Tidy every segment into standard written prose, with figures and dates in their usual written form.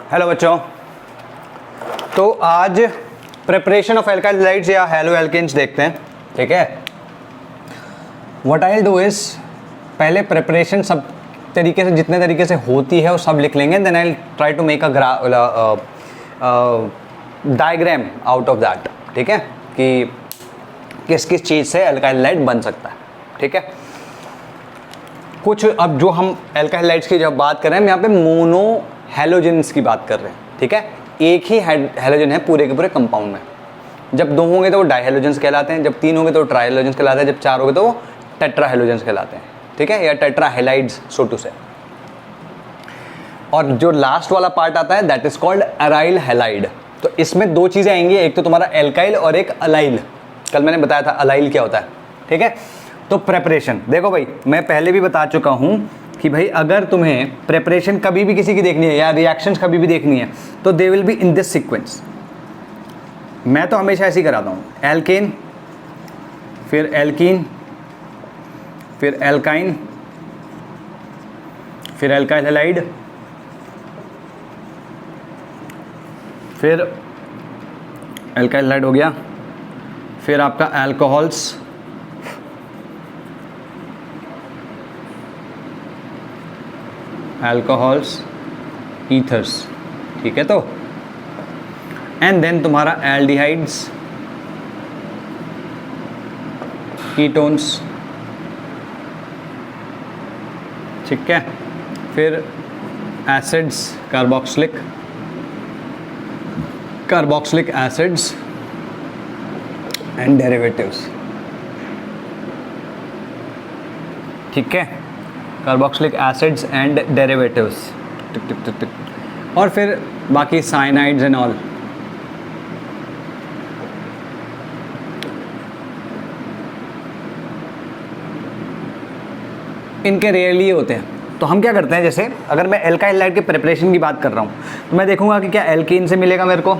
Hello बच्चों, तो आज प्रिपरेशन ऑफ एल्काइल हैलाइड्स या हैलो एल्केन्स देखते हैं। ठीक है, what I will do is पहले प्रिपरेशन सब तरीके से जितने तरीके से होती है वो सब लिख लेंगे, then I will try to make a diagram out of that. ठीक है, कि किस किस चीज़ से एल्काइल हैलाइड बन सकता है। ठीक है, कुछ अब जो हम एल्काइल हैलाइड्स की जब बात कर रहे हैं, हम यहाँ पे मोनो हैलोजेंस की बात कर रहे हैं। ठीक है, एक ही हैलोजन है पूरे के पूरे कंपाउंड में। जब दो होंगे तो वो डाई हैलोजेंस कहलाते हैं, जब तीन होंगे तो वो ट्राई हैलोजेंस कहलाते हैं, जब चार होंगे तो वो टेट्रा हैलोजेंस कहलाते हैं। ठीक है, या टेट्रा हैलाइड्स सो टू से। और जो लास्ट वाला पार्ट आता है that is called aryl halide. तो इसमें दो चीज़ें आएंगी, एक तो तुम्हारा एल्काइल और एक अलाइल। कल मैंने बताया था अलाइल क्या होता है। ठीक है, तो प्रेपरेशन देखो भाई, मैं पहले भी बता चुका हूँ कि भाई अगर तुम्हें प्रेपरेशन कभी भी किसी की देखनी है या रिएक्शंस कभी भी देखनी है तो they will be in this sequence. मैं तो हमेशा ऐसे ही कराता हूँ, एल्केन, फिर एल्कीन, फिर एल्काइन, फिर एल्काइल हैलाइड, फिर एल्काइल हैलाइड हो गया, फिर आपका अल्कोहल्स, अल्कोहल्स, ईथर्स। ठीक है, तो एंड देन तुम्हारा एल्डिहाइड्स, कीटोन्स। ठीक है, फिर acids, carboxylic acids and derivatives. ठीक है, कार्बोक्सिलिक एसिड्स एंड डेरिवेटिव्स, टिक टिक टिक टिक। और फिर बाकी साइनाइड्स एंड ऑल। इनके रेयरली होते हैं। तो हम क्या करते हैं, जैसे अगर मैं एल्काइल हैलाइड के प्रिपरेशन की बात कर रहा हूँ तो मैं देखूंगा कि क्या एल्कीन से मिलेगा मेरे को,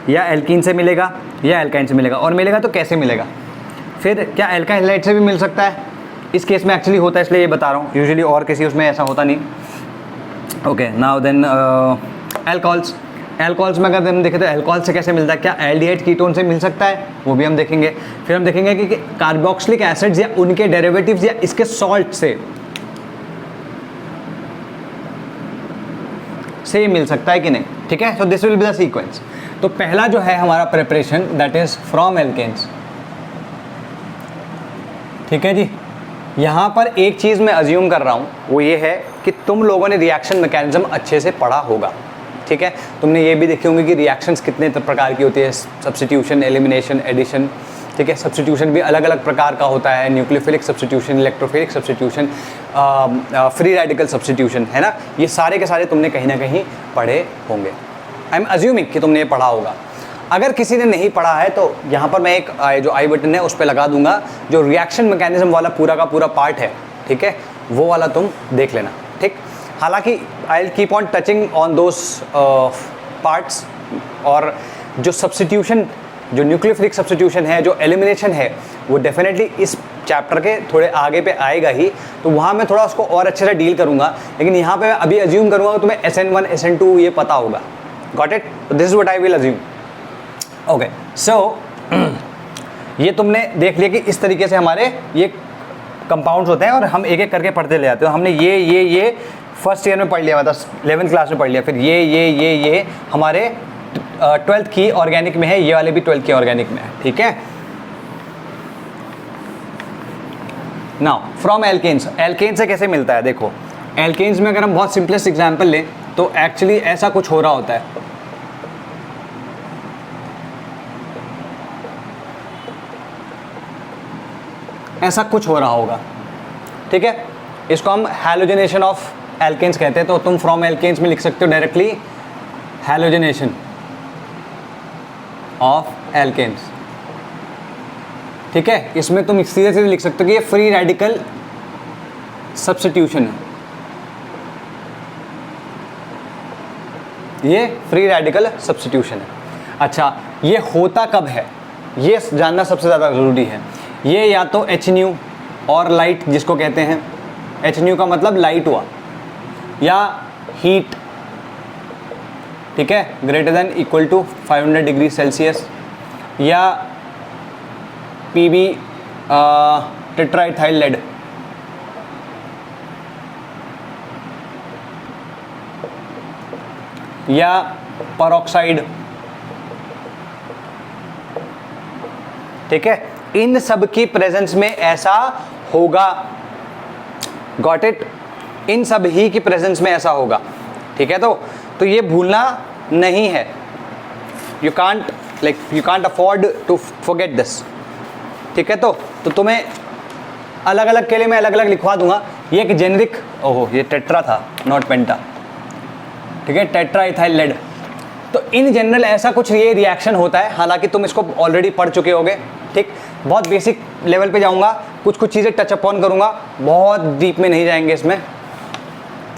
या एल्कीन से मिलेगा, या एल्काइन से मिलेगा, और मिलेगा तो कैसे मिलेगा। फिर क्या एल्काइल हैलाइड से भी मिल सकता है, इस केस में एक्चुअली होता है इसलिए ये बता रहा हूँ, यूजुअली और किसी उसमें ऐसा होता नहीं। ओके, नाउ देन एल्कोहल्स में अगर हम देखें तो एल्कोहल से कैसे मिलता है, क्या एल्डिहाइड कीटोन से मिल सकता है, वो भी हम देखेंगे। फिर हम देखेंगे कि कार्बोक्सिलिक एसिड्स या उनके डेरिवेटिव्स या इसके सॉल्ट से मिल सकता है कि नहीं। ठीक है, so this will be the sequence. तो पहला जो है हमारा preparation that is from alkanes. ठीक है जी, यहाँ पर एक चीज़ मैं अज्यूम कर रहा हूँ, वो ये है कि तुम लोगों ने रिएक्शन मैकेनिज्म अच्छे से पढ़ा होगा। ठीक है, तुमने ये भी देखी होंगी कि रिएक्शंस कितने प्रकार की होती है, सब्स्टिट्यूशन, एलिमिनेशन, एडिशन। ठीक है, सब्स्टिट्यूशन भी अलग अलग प्रकार का होता है, nucleophilic substitution, electrophilic substitution, free radical substitution, है ना। ये सारे के सारे तुमने कहीं ना कहीं पढ़े होंगे। आई एम अज्यूमिंग कि तुमने ये पढ़ा होगा। अगर किसी ने नहीं पढ़ा है तो यहाँ पर मैं एक जो आई बटन है उस पर लगा दूंगा, जो रिएक्शन मैकेनिज्म वाला पूरा का पूरा पार्ट है। ठीक है, वो वाला तुम देख लेना। ठीक, हालांकि I will keep on touching on those parts. और जो सब्स्टिट्यूशन, जो न्यूक्लियोफिलिक सब्स्टिट्यूशन है, जो एलिमिनेशन है, वो डेफिनेटली इस चैप्टर के थोड़े आगे पे आएगा ही, तो वहाँ मैं थोड़ा उसको और अच्छे से डील करूँगा। लेकिन यहाँ पे मैं अभी अज्यूम करूँगा तुम्हें SN1 SN2 ये पता होगा। Got it? This is what I will assume. Okay, so ये तुमने देख लिया कि इस तरीके से हमारे ये कंपाउंड्स होते हैं और हम एक एक करके पढ़ते ले जाते हैं। हमने ये फर्स्ट ईयर में पढ़ लिया हुआ था, 11th क्लास में पढ़ लिया। फिर ये हमारे 12th की ऑर्गेनिक में है, ये वाले भी 12th की ऑर्गेनिक में है। ठीक है, नाउ फ्रॉम एल्केन्स। एल्केन से कैसे मिलता है, देखो एल्केन्स में अगर हम बहुत सिंपलेस्ट एग्जांपल लें तो एक्चुअली ऐसा कुछ हो रहा होता है। ऐसा कुछ हो रहा होगा। ठीक है, इसको हम हैलोजनेशन ऑफ एल्केन्स कहते हैं। तो तुम फ्रॉम एल्केन्स में लिख सकते हो डायरेक्टली हैलोजनेशन ऑफ एल्केन्स। ठीक है, इसमें तुम सीधे सीधे लिख सकते हो कि ये फ्री रेडिकल सब्स्टिट्यूशन है, ये फ्री रेडिकल सब्स्टिट्यूशन है। अच्छा, ये होता कब है ये जानना सबसे ज़्यादा ज़रूरी है। ये या तो HNu और लाइट जिसको कहते हैं, HNu का मतलब लाइट हुआ, या हीट ठीक है, greater than equal to 500 degree Celsius, या पीबी टेट्राइथाइल लेड, या परऑक्साइड, ठीक है, इन सब की प्रेजेंस में ऐसा होगा। Got it? इन सब ही की प्रेजेंस में ऐसा होगा, ठीक है। तो ये भूलना नहीं है, you can't afford to forget this, ठीक है। तो तुम्हें अलग अलग के लिए मैं अलग अलग लिखवा दूंगा। ये एक जेनरिक, ओहो ये टेट्रा था नॉट पेंटा, ठीक है, टेट्रा इथाइल लेड। तो इन जनरल ऐसा कुछ ये रिएक्शन होता है, हालांकि तुम इसको ऑलरेडी पढ़ चुके होगे, ठीक। बहुत बेसिक लेवल पे जाऊंगा, कुछ कुछ चीज़ें टच अपॉन करूंगा, बहुत डीप में नहीं जाएंगे इसमें,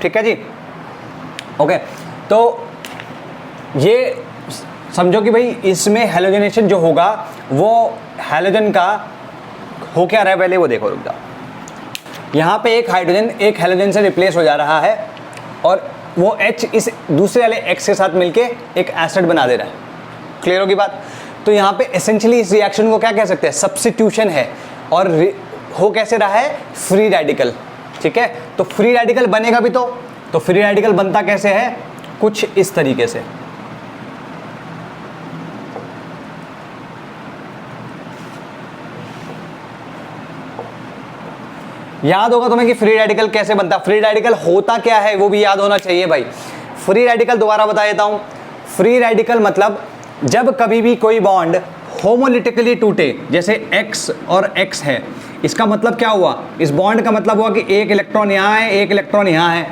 ठीक है जी। ओके, तो ये समझो कि भाई इसमें हैलोजनेशन जो होगा वो हैलोजन का हो क्या रहा है, पहले वो देखो, रुक जाओ। यहाँ पे एक हाइड्रोजन एक हैलोजन से रिप्लेस हो जा रहा है और वो H इस दूसरे वाले X के साथ मिलके एक एसिड बना दे रहा है। क्लियर होगी बात? तो यहाँ पे एसेंशियली इस रिएक्शन को क्या कह सकते हैं, सब्स्टिट्यूशन है। और हो कैसे रहा है, फ्री रेडिकल, ठीक है। तो फ्री रेडिकल बनेगा भी तो फ्री रेडिकल बनता कैसे है, कुछ इस तरीके से। याद होगा तुम्हें कि फ्री रेडिकल कैसे बनता, फ्री रेडिकल होता क्या है वो भी याद होना चाहिए भाई। फ्री रेडिकल दोबारा बता देता हूं। फ्री रेडिकल मतलब जब कभी भी कोई बॉन्ड होमोलिटिकली टूटे, जैसे X और X है, इसका मतलब क्या हुआ, इस बॉन्ड का मतलब हुआ कि एक इलेक्ट्रॉन यहाँ है, एक इलेक्ट्रॉन यहाँ है।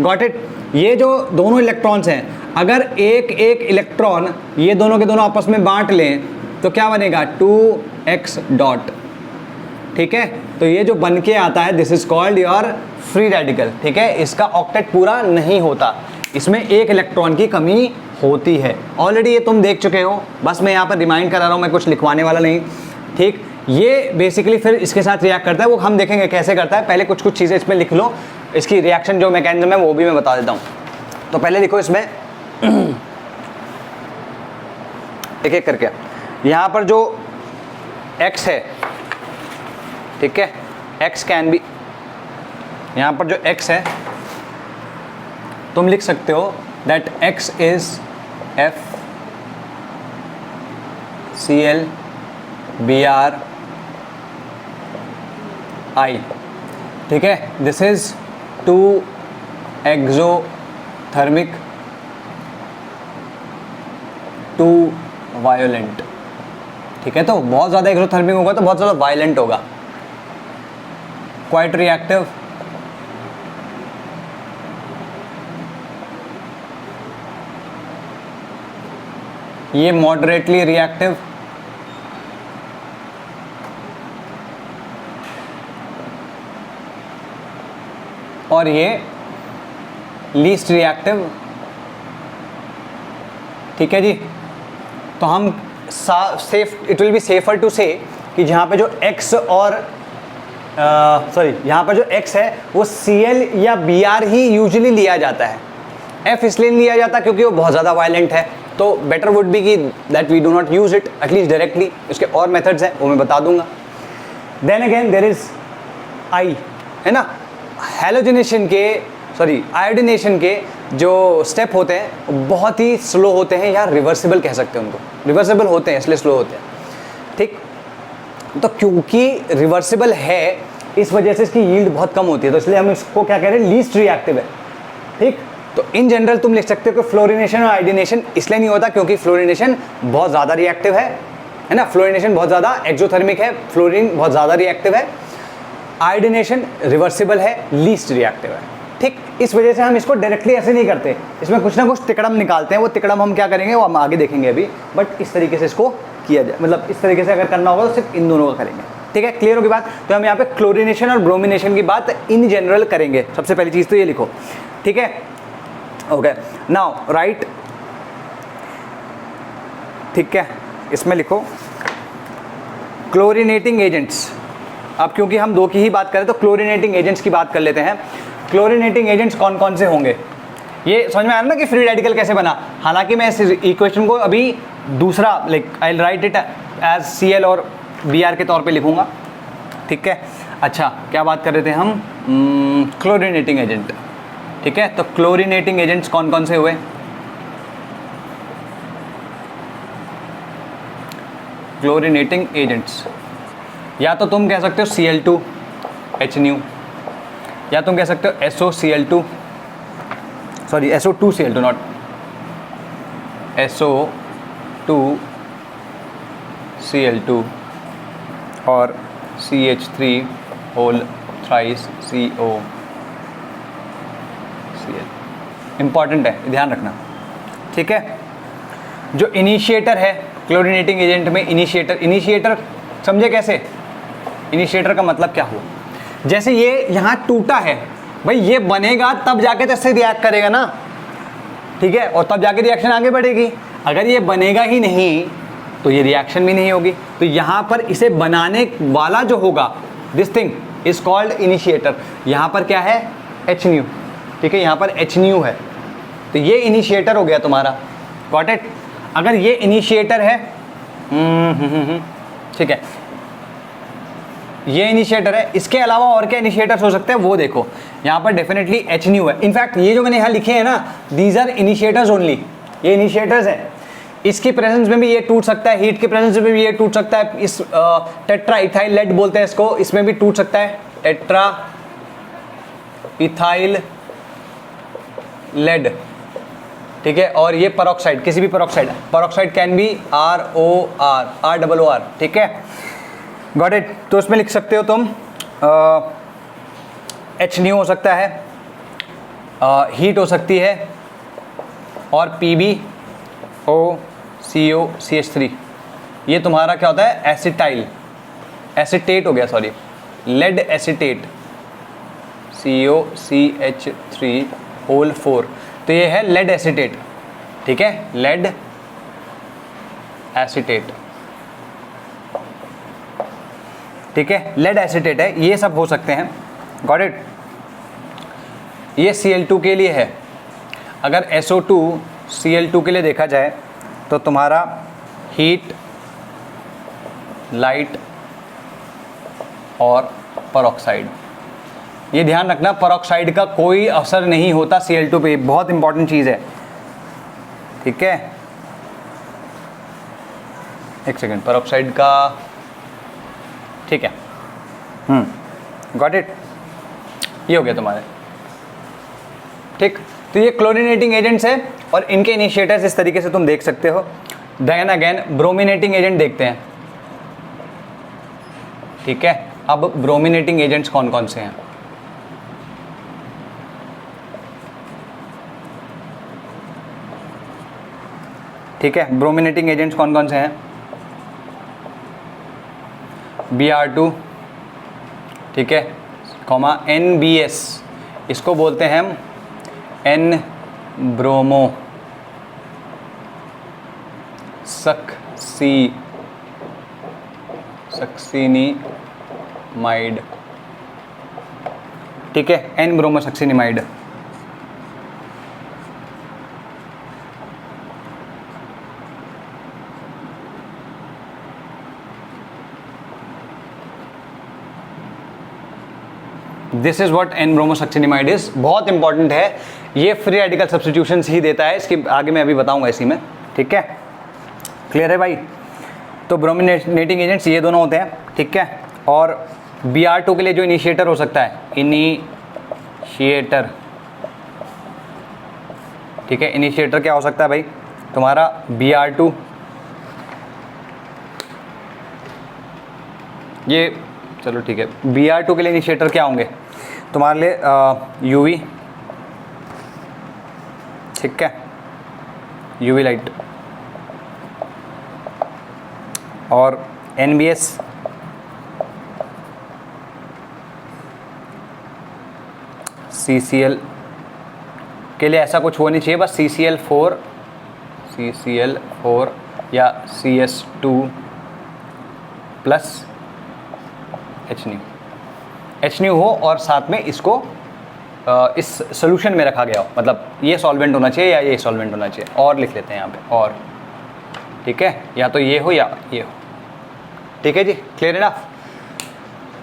Got it? ये जो दोनों इलेक्ट्रॉन्स हैं, अगर एक एक इलेक्ट्रॉन ये दोनों के दोनों आपस में बांट लें तो क्या बनेगा, 2x डॉट, ठीक है। तो ये जो बन के आता है, this is called your free radical, ठीक है। इसका ऑक्टेट पूरा नहीं होता, इसमें एक इलेक्ट्रॉन की कमी होती है। ऑलरेडी ये तुम देख चुके हो, बस मैं यहाँ पर रिमाइंड करा रहा हूँ, मैं कुछ लिखवाने वाला नहीं, ठीक। ये बेसिकली फिर इसके साथ रिएक्ट करता है, वो हम देखेंगे कैसे करता है। पहले कुछ कुछ चीज़ें इसमें लिख लो, इसकी रिएक्शन जो मैकेनिज्म है वो भी मैं बता देता हूँ। तो पहले लिखो इसमें एक एक करके। यहाँ पर जो X है, ठीक है, X कैन बी, यहाँ पर जो X है तुम लिख सकते हो that X is FCl Br I, ठीक है। दिस इज 2 एक्सोथर्मिक 2 वायोलेंट, ठीक है। तो बहुत ज़्यादा एक्सोथर्मिक होगा तो बहुत ज़्यादा वायलेंट होगा, क्वाइट रिएक्टिव, ये मॉडरेटली रिएक्टिव, और ये लीस्ट रिएक्टिव, ठीक है जी। तो हम safe, it will be safer to say कि जहाँ पे जो X और यहाँ पर जो X है वो Cl या Br ही यूजुअली लिया जाता है। F इसलिए नहीं लिया जाता क्योंकि वो बहुत ज़्यादा वायलेंट है, तो बेटर वुड बी कि that we do not use it at least directly. उसके और मेथड्स हैं वो मैं बता दूंगा। Then again there is I, है ना। हैलोजनेशन के आयोडीनेशन के जो स्टेप होते हैं बहुत ही स्लो होते हैं, या रिवर्सिबल कह सकते हैं उनको, रिवर्सिबल होते हैं इसलिए स्लो होते हैं, ठीक। तो क्योंकि रिवर्सिबल है इस वजह से इसकी यील्ड बहुत कम होती है, तो इसलिए हम इसको क्या कह रहे हैं, लीस्ट रिएक्टिव है, ठीक। तो इन जनरल तुम लिख सकते हो कि फ्लोरीनेशन और आयोडीनेशन इसलिए नहीं होता क्योंकि फ्लोरीनेशन बहुत ज़्यादा रिएक्टिव है ना। फ्लोरीनेशन बहुत ज़्यादा एक्सोथर्मिक है, फ्लोरीन बहुत ज़्यादा रिएक्टिव है, आयोडीनेशन रिवर्सिबल है, लीस्ट रिएक्टिव है, ठीक। इस वजह से हम इसको डायरेक्टली ऐसे नहीं करते, इसमें कुछ ना कुछ तिकड़म निकालते हैं। वो तिकड़म हम क्या करेंगे वो हम आगे देखेंगे अभी, बट इस तरीके से इसको किया जाए, मतलब इस तरीके से अगर करना होगा तो सिर्फ इन दोनों का करेंगे, ठीक है। क्लियर होगी बात? तो हम यहाँ पे क्लोरीनेशन और ब्रोमिनेशन की बात इन जनरल करेंगे। सबसे पहली चीज़ तो ये लिखो, ठीक है। ओके, नाउ राइट, ठीक है, इसमें लिखो क्लोरीनेटिंग एजेंट्स। अब क्योंकि हम दो की ही बात करें तो क्लोरीनेटिंग एजेंट्स की बात कर लेते हैं। क्लोरीनेटिंग एजेंट्स कौन कौन से होंगे? ये समझ में आया ना कि फ्री रेडिकल कैसे बना। हालांकि मैं इस इक्वेशन को अभी दूसरा like I write it as Cl और Br के तौर पे लिखूंगा, ठीक है। अच्छा, क्या बात कर रहे थे हम? क्लोरीनेटिंग एजेंट, ठीक है। तो क्लोरीनेटिंग एजेंट्स कौन कौन से हुए? क्लोरीनेटिंग एजेंट्स या तो तुम कह सकते हो Cl2H, या तुम कह सकते हो SOCl2, sorry SO2Cl2 not SO2Cl2 और CH3 whole thrice COCl। Important है, ध्यान रखना, ठीक है। जो इनिशिएटर है क्लोरीनेटिंग एजेंट में, इनिशिएटर समझे कैसे? इनिशिएटर का मतलब क्या हुआ? जैसे ये यहाँ टूटा है भाई, ये बनेगा तब जाके तो इससे रिएक्ट करेगा ना, ठीक है, और तब जाके रिएक्शन आगे बढ़ेगी। अगर ये बनेगा ही नहीं तो ये रिएक्शन भी नहीं होगी। तो यहाँ पर इसे बनाने वाला जो होगा, this thing is called initiator. यहाँ पर क्या है? H, ठीक है, यहाँ पर H है, तो ये इनिशिएटर हो गया तुम्हारा। Got it? अगर ये इनिशिएटर है, ठीक है, ये इनिशिएटर है, इसके अलावा और क्या इनिशिएटर्स हो सकते हैं वो देखो। यहाँ पर डेफिनेटली H है। इनफैक्ट ये जो मैंने यहाँ लिखे हैं ना, दीज आर इनिशिएटर्स ओनली, ये इनिशिएटर्स हैं। इसकी प्रेजेंस में भी ये टूट सकता है, हीट की प्रेजेंस में भी ये टूट सकता है। इस टेट्रा इथाइल लेड बोलते हैं इसको, इसमें भी टूट सकता है, टेट्रा इथाइल लेड, ठीक है। और ये पेरोक्साइड, किसी भी पेरोक्साइड कैन बी ROR, ठीक है। Got it? तो इसमें लिख सकते हो तुम H हो सकता है, हीट हो सकती है, और PbOCO ये तुम्हारा क्या होता है? एसिटेट हो गया, sorry, lead acetate COCH3 whole 4, तो ये है लेड एसिटेट, ठीक है, लेड एसिटेट, ठीक है, लेड एसिटेट है। ये सब हो सकते हैं। Got it? ये Cl2 के लिए है। अगर SO2Cl2 के लिए देखा जाए तो तुम्हारा हीट, लाइट और पेरोक्साइड, ये ध्यान रखना, पेरोक्साइड का कोई असर नहीं होता Cl2 पे, बहुत इंपॉर्टेंट चीज़ है, ठीक है। एक सेकेंड, पेरोक्साइड का, ठीक है, गॉट इट? ये हो गया तुम्हारे, ठीक। तो ये क्लोरीनेटिंग एजेंट्स है और इनके इनिशिएटर्स इस तरीके से तुम देख सकते हो। देन अगेन ब्रोमिनेटिंग एजेंट देखते हैं, ठीक है। अब ब्रोमिनेटिंग एजेंट्स कौन कौन से हैं? ठीक है, ब्रोमिनेटिंग एजेंट्स कौन कौन से हैं? Br2, ठीक है, कॉमा NBS, इसको बोलते हैं हम N ब्रोमो सक्सिनिमाइड, ठीक है, N bromo succinimide. This is what N bromo succinimide is. बहुत इंपॉर्टेंट है, ये फ्री रेडिकल सब्स्टिट्यूशंस ही देता है, इसकी आगे मैं अभी बताऊंगा इसी में, ठीक है। क्लियर है भाई? तो ब्रोमिनेटिंग एजेंट्स ये दोनों होते हैं, ठीक है। और Br2 के लिए जो इनिशिएटर हो सकता है, इनिशिएटर, ठीक है, इनिशिएटर क्या हो सकता है भाई तुम्हारा? Br2, ये चलो ठीक है, Br2 के लिए इनिशिएटर क्या होंगे तुम्हारे लिए? UV, ठीक है, UV लाइट, और NBS, CCl के लिए ऐसा कुछ होनी चाहिए, बस CCl4 या CS2 प्लस H हो और साथ में इसको इस सोल्यूशन में रखा गया हो, मतलब ये सॉल्वेंट होना चाहिए या ये सॉल्वेंट होना चाहिए, और लिख लेते हैं यहाँ पे और, ठीक है, या तो ये हो या ये हो, ठीक है जी, क्लियर इनफ।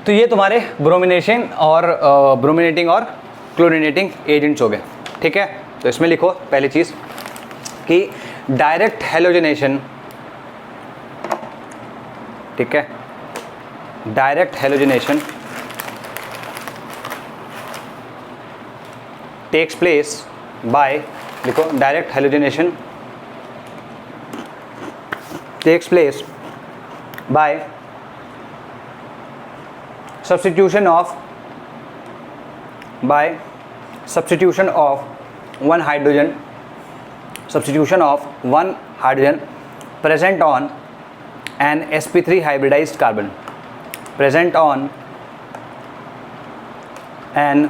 तो ये तुम्हारे ब्रोमिनेशन और ब्रोमिनेटिंग और क्लोरिनेटिंग एजेंट्स हो गए, ठीक है। तो इसमें लिखो पहली चीज़ कि डायरेक्ट हेलोजनेशन, ठीक है, direct halogenation takes place by, लिखो direct halogenation takes place by substitution of one hydrogen present on an sp3 hybridized carbon, present on an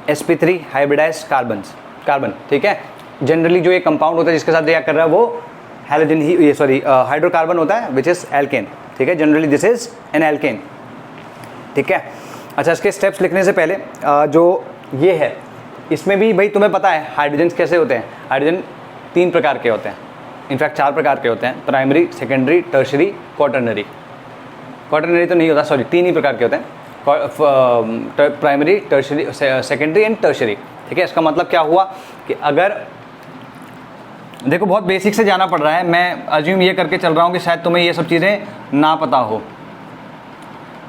sp3 hybridized carbon, ठीक है। जनरली जो ये कंपाउंड होता है जिसके साथ रिएक्ट कर रहा है वो हैलोजन ही, ये सॉरी हाइड्रोकार्बन होता है विच इज एल्केन, ठीक है। Generally this is an alkane, ठीक है। अच्छा, इसके स्टेप्स लिखने से पहले जो ये है इसमें भी भाई तुम्हें पता है हाइड्रोजन कैसे होते हैं। हाइड्रोजन 3 प्रकार के होते हैं, इनफैक्ट 4 प्रकार के होते हैं, primary, secondary, tertiary, quaternary. Quaternary तो नहीं होता, सॉरी 3 ही प्रकार के होते हैं, primary, tertiary, secondary and tertiary, ठीक है। इसका मतलब क्या हुआ कि अगर देखो बहुत बेसिक से जाना पड़ रहा है, मैं अज्यूम ये करके चल रहा हूँ कि शायद तुम्हें ये सब चीज़ें ना पता हो,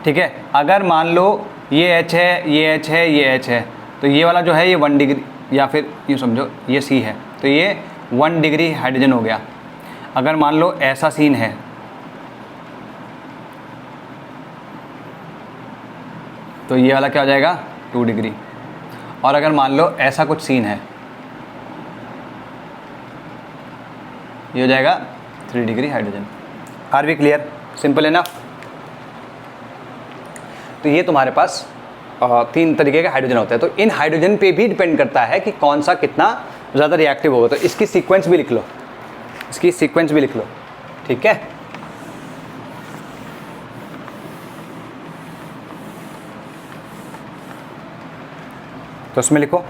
ठीक है। अगर मान लो ये H है, ये H है, ये H है, तो ये वाला जो है ये 1 डिग्री, या फिर यूँ समझो ये C है, तो ये 1 डिग्री हाइड्रोजन हो गया। अगर मान लो ऐसा सीन है, तो ये वाला क्या हो जाएगा 2 डिग्री, और अगर मान लो ऐसा कुछ सीन है, ये हो जाएगा 3 degree hydrogen. Are we clear? Simple enough. तो ये तुम्हारे पास 3 तरीके के हाइड्रोजन होते हैं। तो इन हाइड्रोजन पे भी डिपेंड करता है कि कौन सा कितना ज़्यादा रिएक्टिव होगा। तो इसकी सीक्वेंस भी लिख लो, इसकी सीक्वेंस भी लिख लो, ठीक है। तो इसमें लिखो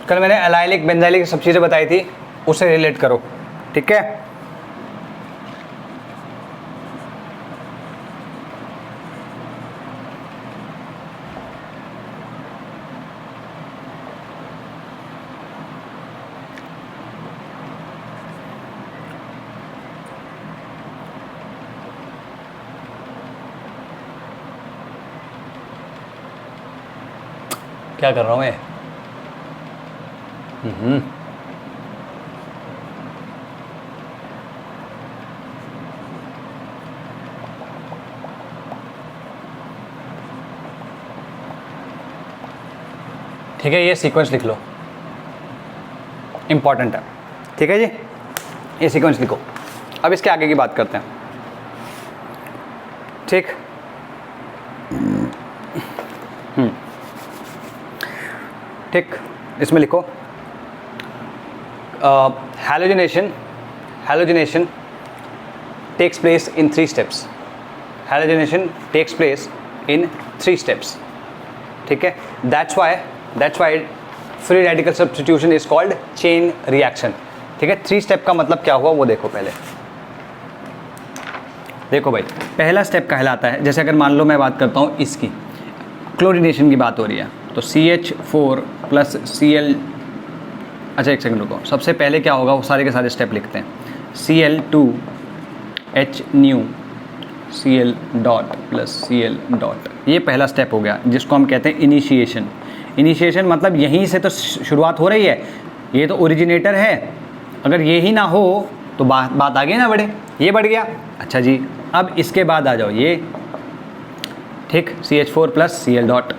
कल मैंने एलाइलिक, बेंजाइलिक सब चीज़ें बताई थी, उसे रिलेट करो, ठीक है। क्या कर रहा हूँ मैं? ठीक है, ये सीक्वेंस लिख लो, इंपॉर्टेंट है, ठीक है जी। ये सीक्वेंस लिखो। अब इसके आगे की बात करते हैं, ठीक। ठीक, इसमें लिखो halogenation takes place in 3 steps. Halogenation takes place in 3 steps, ठीक है। that's why free radical substitution is called chain reaction, ठीक है। 3 स्टेप का मतलब क्या हुआ वो देखो पहले। देखो भाई, पहला स्टेप कहलाता है, जैसे अगर मान लो मैं बात करता हूँ इसकी क्लोरीनेशन की बात हो रही है, तो CH4 + Cl अच्छा एक सेकंड रुको, सबसे पहले क्या होगा वो सारे के सारे स्टेप लिखते हैं। Cl2H new Cl dot plus Cl dot, ये पहला स्टेप हो गया जिसको हम कहते हैं इनिशिएशन। इनिशिएशन मतलब यहीं से तो शुरुआत हो रही है, ये तो ओरिजिनेटर है, अगर ये ही ना हो तो बात आगे ना बढ़े, ये बढ़ गया। अच्छा जी, अब इसके बाद आ जाओ ये, ठीक, CH4 प्लस Cl डॉट,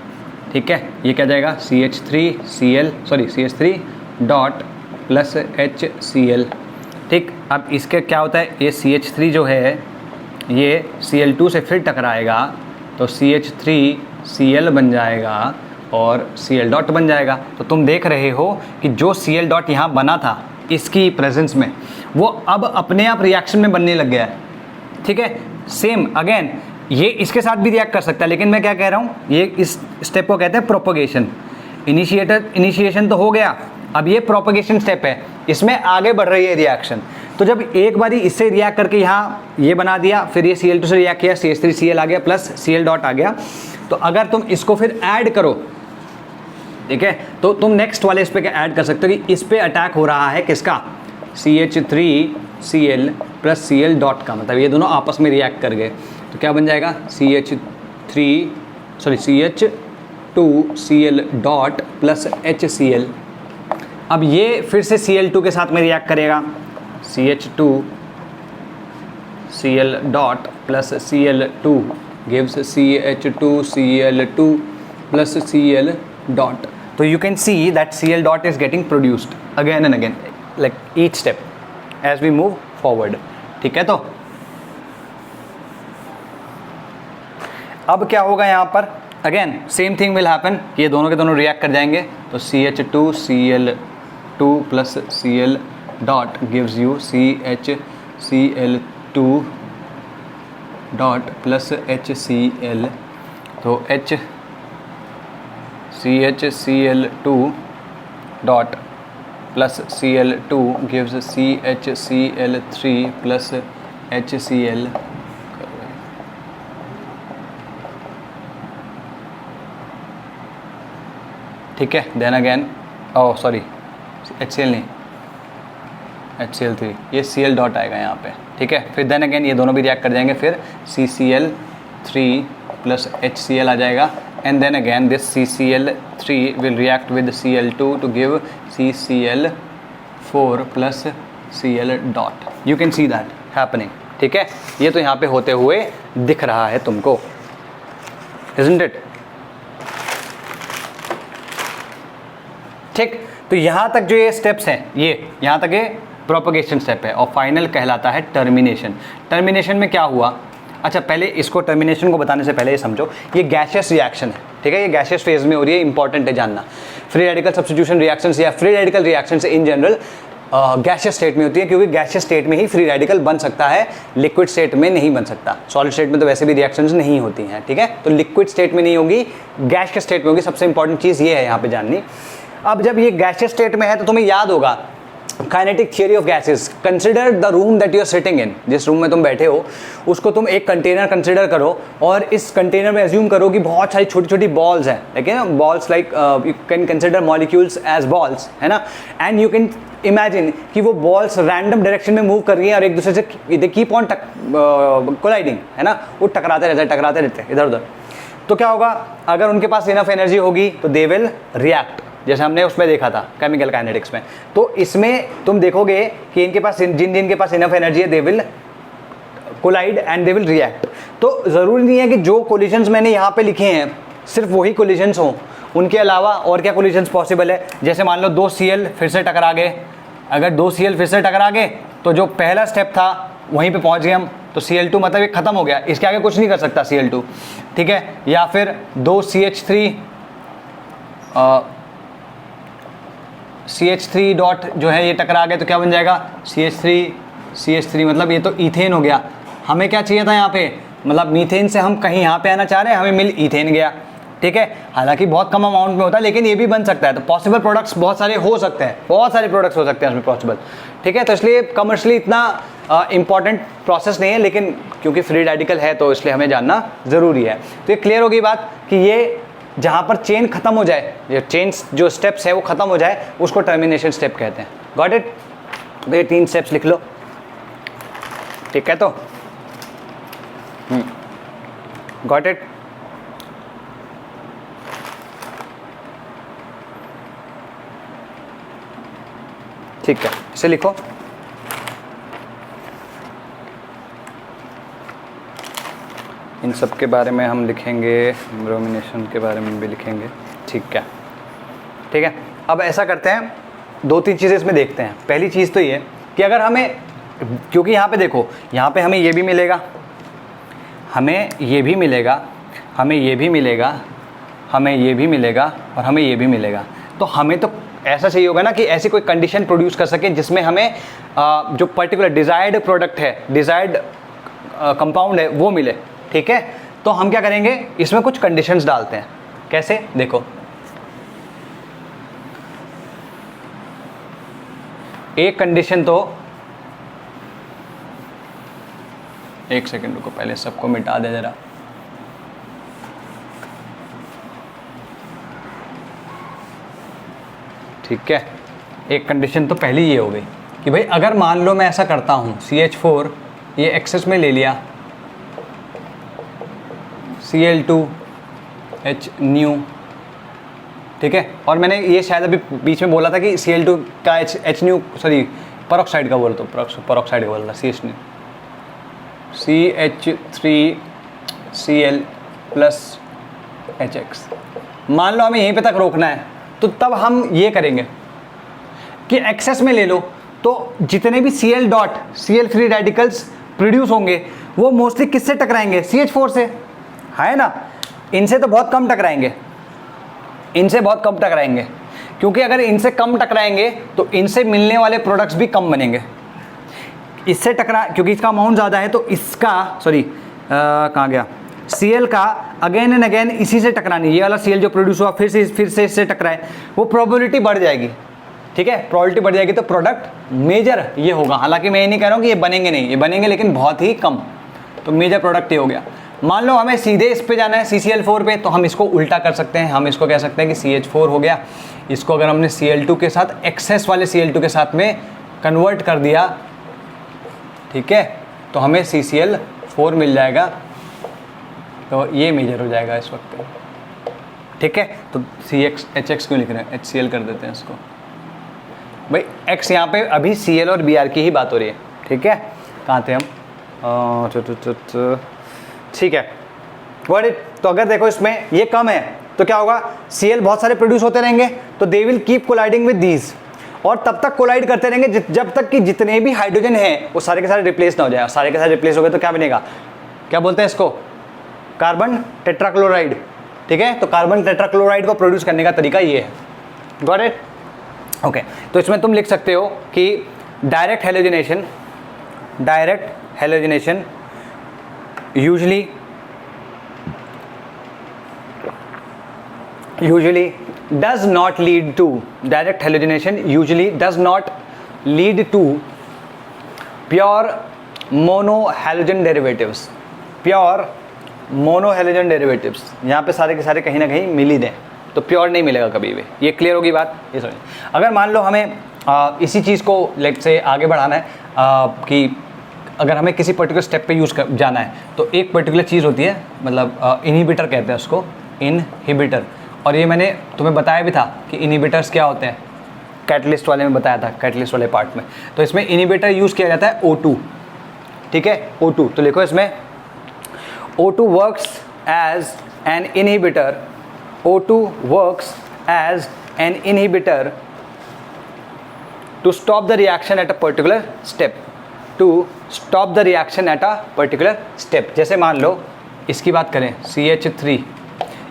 ठीक है, ये क्या जाएगा CH3 डॉट प्लस HCl, ठीक। अब इसके क्या होता है, ये CH3 जो है ये Cl2 से फिर टकराएगा तो CH3Cl बन जाएगा और Cl डॉट बन जाएगा। तो तुम देख रहे हो कि जो Cl डॉट यहाँ बना था इसकी प्रेजेंस में, वो अब अपने आप रिएक्शन में बनने लग गया है, ठीक है। सेम अगेन ये इसके साथ भी रिएक्ट कर सकता है, लेकिन मैं क्या कह रहा हूँ, ये इस स्टेप को कहते हैं प्रोपगेशन। इनिशिएशन तो हो गया, अब ये प्रोपगेशन स्टेप है, इसमें आगे बढ़ रही है रिएक्शन। तो जब एक बारी इससे रिएक्ट करके यहाँ ये बना दिया, फिर ये Cl2 से रिएक्ट किया, CH3Cl आ गया प्लस Cl डॉट आ गया, तो अगर तुम इसको फिर ऐड करो, ठीक है, तो तुम नेक्स्ट वाले इस पे क्या ऐड कर सकते हो कि इस पे अटैक हो रहा है किसका, CH3Cl प्लस Cl डॉट का, मतलब ये दोनों आपस में रिएक्ट कर गए, तो क्या बन जाएगा CH2Cl डॉट प्लस HCl। अब ये फिर से Cl2 के साथ में रिएक्ट करेगा, CH2Cl dot plus Cl2 gives CH2Cl2 plus Cl dot. So you can see that Cl dot is getting produced again and again, like each step as we move forward, ठीक है। तो अब क्या होगा यहाँ पर, again same thing will happen, ये दोनों के दोनों रिएक्ट कर जाएंगे, तो CH2Cl2 plus Cl dot gives you CHCl2 dot plus HCl, तो CHCl2 dot plus Cl2 gives CHCl3 plus HCl, ठीक है। देन अगेन सॉरी HCl नहीं, HCl3, ये Cl डॉट आएगा यहाँ पे, ठीक है। फिर देन अगेन ये दोनों भी रिएक्ट कर जाएंगे, फिर CCl3 प्लस HCl आ जाएगा, and then again this CCl3 will react with Cl2 to give CCl4 plus Cl dot. You can see that happening, ठीक है। ये तो यहाँ पे होते हुए दिख रहा है तुमको, इजंट इट, ठीक। तो यहाँ तक जो ये स्टेप्स हैं, ये यहाँ तक ये प्रोपगेशन स्टेप है, और फाइनल कहलाता है टर्मिनेशन। टर्मिनेशन में क्या हुआ, अच्छा पहले इसको टर्मिनेशन को बताने से पहले ये समझो, ये गैसियस रिएक्शन है, ठीक है, ये गैसियस फेज में हो रही है, इंपॉर्टेंट है जानना। फ्री रेडिकल सब्स्टिट्यूशन रिएक्शंस या free radical reactions in general gaseous state में होती है, क्योंकि गैसियस स्टेट में ही फ्री रेडिकल बन सकता है, लिक्विड स्टेट में नहीं बन सकता। सॉलिड स्टेट में तो वैसे भी रिएक्शंस नहीं होती हैं, ठीक है, तो लिक्विड स्टेट में नहीं होगी, गैसियस स्टेट में होगी। सबसे इंपॉर्टेंट चीज़ ये है यहाँ पे जाननी। अब जब ये गैसियस स्टेट में है तो तुम्हें याद होगा kinetic theory of gases, consider the room that you are sitting in, जिस रूम में तुम बैठे हो उसको तुम एक कंटेनर कंसिडर करो, और इस कंटेनर में एज्यूम करो कि बहुत सारी छोटी छोटी बॉल्स हैं, ठीक है, balls like you can consider molecules as balls, है ना, एंड यू कैन इमेजिन कि वो बॉल्स रैंडम डायरेक्शन में मूव कर रही हैं और एक दूसरे से दे कीप ऑन कोलाइडिंग, है ना, वो टकराते रहते हैं इधर उधर। तो क्या होगा, अगर उनके पास इनफ एनर्जी होगी तो दे विल रिएक्ट, जैसे हमने उसमें देखा था केमिकल काइनेटिक्स में। तो इसमें तुम देखोगे कि इनके पास जिन के पास इनफ एनर्जी है they will collide and they will react. तो ज़रूरी नहीं है कि जो कोलिजन्स मैंने यहाँ पे लिखे हैं सिर्फ वही कोलिजन्स हों, उनके अलावा और क्या कोलिजन्स पॉसिबल है। जैसे मान लो 2 Cl फिर से टकरा गए, अगर 2 Cl फिर से टकरा गए तो जो पहला स्टेप था वहीं पे पहुँच गए हम, तो Cl2 मतलब ये ख़त्म हो गया, इसके आगे कुछ नहीं कर सकता Cl2, ठीक है। या फिर 2 CH3 डॉट जो है ये टकरा गया तो क्या बन जाएगा, CH3 मतलब ये तो ईथेन हो गया। हमें क्या चाहिए था यहाँ पे, मतलब मीथेन से हम कहीं यहाँ पे आना चाह रहे हैं, हमें मिल ईथेन गया, ठीक है। हालांकि बहुत कम अमाउंट में होता है लेकिन ये भी बन सकता है। तो पॉसिबल प्रोडक्ट्स बहुत सारे हो सकते हैं, बहुत सारे प्रोडक्ट्स हो सकते हैं उसमें पॉसिबल, ठीक है। तो इसलिए कमर्शियली इतना इंपॉर्टेंट प्रोसेस नहीं है, लेकिन क्योंकि फ्री रेडिकल है तो इसलिए हमें जानना ज़रूरी है। तो ये क्लियर होगी बात कि ये जहाँ पर चेन खत्म हो जाए, जो चेन जो स्टेप्स है वो खत्म हो जाए, उसको टर्मिनेशन स्टेप कहते हैं। Got it? तो ये 3 स्टेप्स लिख लो, ठीक है? तो गॉट इट? ठीक है, इसे लिखो। इन सब के बारे में हम लिखेंगे, ब्रोमिनेशन के बारे में भी लिखेंगे, ठीक है? ठीक है, अब ऐसा करते हैं, 2-3 चीज़ें इसमें देखते हैं। पहली चीज़ तो ये कि अगर हमें, क्योंकि यहाँ पे देखो, यहाँ पे हमें ये भी मिलेगा, हमें ये भी मिलेगा, हमें ये भी मिलेगा, हमें ये भी मिलेगा और हमें ये भी मिलेगा, तो हमें तो ऐसा चाहिए होगा ना कि ऐसी कोई कंडीशन प्रोड्यूस कर सके जिसमें हमें जो पर्टिकुलर डिज़ायर्ड प्रोडक्ट है, डिज़ायर्ड कंपाउंड है, वो मिले, ठीक है? तो हम क्या करेंगे, इसमें कुछ कंडीशंस डालते हैं। कैसे? देखो, एक कंडीशन तो, एक सेकंड रुको, पहले सबको मिटा दे जरा। ठीक है, एक कंडीशन तो पहली ये हो गई कि भाई अगर मान लो मैं ऐसा करता हूँ, CH4 ये एक्सेस में ले लिया, Cl2H न्यू, ठीक है? और मैंने ये शायद अभी बीच में बोला था कि Cl2 का H न्यू, सॉरी पेरोक्साइड का बोल, तो पेरोक्साइड का बोल रहा, CH new, CH3Cl plus HX। मान लो हमें यहीं पे तक रोकना है, तो तब हम ये करेंगे कि एक्सेस में ले लो, तो जितने भी Cl dot Cl free radicals produce होंगे वो मोस्टली किससे टकराएंगे? CH4 से, है ना? इनसे तो बहुत कम टकराएंगे, इनसे बहुत कम टकराएंगे, क्योंकि अगर इनसे कम टकराएंगे तो इनसे मिलने वाले प्रोडक्ट्स भी कम बनेंगे। इससे टकरा, क्योंकि इसका अमाउंट ज़्यादा है, तो इसका, सॉरी कहाँ गया, Cl का अगेन एंड अगेन इसी से टकरानी, ये वाला Cl जो प्रोड्यूस हुआ फिर से इससे टकराए, वो प्रोबेबिलिटी बढ़ जाएगी, ठीक है? प्रोबेबिलिटी बढ़ जाएगी तो प्रोडक्ट मेजर ये होगा। हालांकि मैं ये नहीं कह रहा हूँ कि ये बनेंगे नहीं, ये बनेंगे लेकिन बहुत ही कम, तो मेजर प्रोडक्ट ये हो गया। मान लो हमें सीधे इस पे जाना है, CCl4 पे, तो हम इसको उल्टा कर सकते हैं, हम इसको कह सकते हैं कि CH4 हो गया, इसको अगर हमने Cl2 के साथ, एक्सेस वाले Cl2 के साथ में कन्वर्ट कर दिया, ठीक है, तो हमें CCl4 मिल जाएगा, तो ये मेजर हो जाएगा इस वक्त, ठीक है? तो HX क्यों लिख रहे हैं, HCl कर देते हैं इसको भाई। X यहाँ पे अभी Cl और Br की ही बात हो रही है, ठीक है? कहाँ थे हम? ठीक है, गॉट इट? तो अगर देखो इसमें ये कम है तो क्या होगा, Cl बहुत सारे प्रोड्यूस होते रहेंगे, तो they will keep colliding with these, और तब तक कोलाइड करते रहेंगे जब तक कि जितने भी हाइड्रोजन हैं वो सारे के सारे रिप्लेस ना हो जाए। सारे के सारे रिप्लेस हो गए तो क्या बनेगा, क्या बोलते हैं इसको, कार्बन टेट्राक्लोराइड, ठीक है? तो कार्बन टेट्राक्लोराइड को प्रोड्यूस करने का तरीका ये है, गॉट इट? ओके, तो इसमें तुम लिख सकते हो कि direct halogenation usually does not lead to, direct halogenation usually does not lead to pure monohalogen derivatives, यहाँ पे सारे के सारे कहीं ना कहीं मिल ही दें, तो प्योर नहीं मिलेगा कभी भी। ये क्लियर होगी बात? ये समझिए, अगर मान लो हमें इसी चीज़ को लेट से आगे बढ़ाना है कि अगर हमें किसी पर्टिकुलर स्टेप पे यूज़ कर जाना है, तो एक पर्टिकुलर चीज़ होती है, मतलब इनहिबिटर कहते हैं उसको, इनहिबिटर। और ये मैंने तुम्हें बताया भी था कि इनहिबिटर्स क्या होते हैं, कैटलिस्ट वाले में बताया था, कैटलिस्ट वाले पार्ट में। तो इसमें इनहिबिटर यूज़ किया जाता है O2, ठीक है? O2, तो लिखो इसमें O2 works as an inhibitor, O2 works as an inhibitor to stop the reaction at a particular step, to stop the reaction at a particular step. जैसे मान लो इसकी बात करें, CH3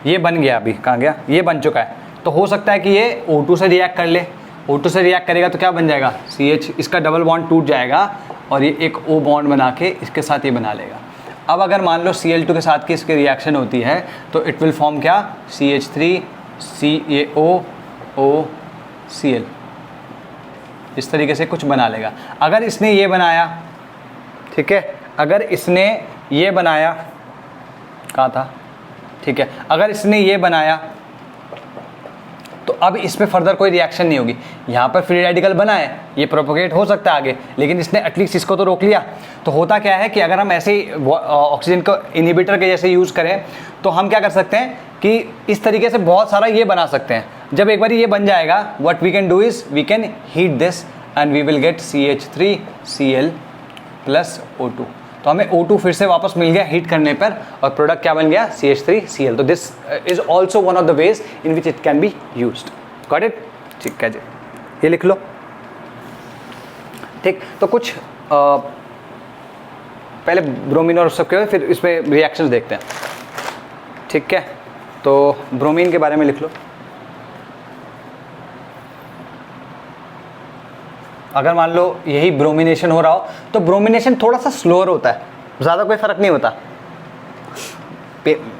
ये बन गया, अभी कहाँ गया, ये बन चुका है, तो हो सकता है कि ये O2 से रिएक्ट कर ले, O2 से रिएक्ट करेगा तो क्या बन जाएगा, CH, इसका डबल बॉन्ड टूट जाएगा और ये एक O बॉन्ड बना के इसके साथ ये बना लेगा। अब अगर मान लो Cl2 के साथ की इसकी रिएक्शन होती है तो इट विल फॉर्म क्या, CH3 CaOOCl, इस तरीके से कुछ बना लेगा। अगर इसने ये बनाया, ठीक है, अगर इसने ये बनाया, कहाँ था, ठीक है, अगर इसने ये बनाया अब इस पे फर्दर कोई रिएक्शन नहीं होगी। यहाँ पर फ्री रेडिकल बना है, ये प्रोपोगेट हो सकता है आगे, लेकिन इसने एटलीस्ट इसको तो रोक लिया। तो होता क्या है कि अगर हम ऐसे ही ऑक्सीजन को इनहिबिटर के जैसे यूज़ करें तो हम क्या कर सकते हैं कि इस तरीके से बहुत सारा ये बना सकते हैं। जब एक बार ये बन जाएगा, what we can do is we can heat this and we will get CH3Cl plus O2। तो हमें O2 फिर से वापस मिल गया हीट करने पर, और प्रोडक्ट क्या बन गया, CH3Cl। तो this is also one of the ways in which it can be used. Got it? ठीक है जी, ये लिख लो। ठीक, तो कुछ पहले ब्रोमीन और सब के फिर इसमें रिएक्शंस देखते हैं। ठीक है, तो ब्रोमीन के बारे में लिख लो। अगर मान लो यही ब्रोमिनेशन हो रहा हो तो ब्रोमिनेशन थोड़ा सा स्लोअर होता है, ज़्यादा कोई फ़र्क नहीं होता।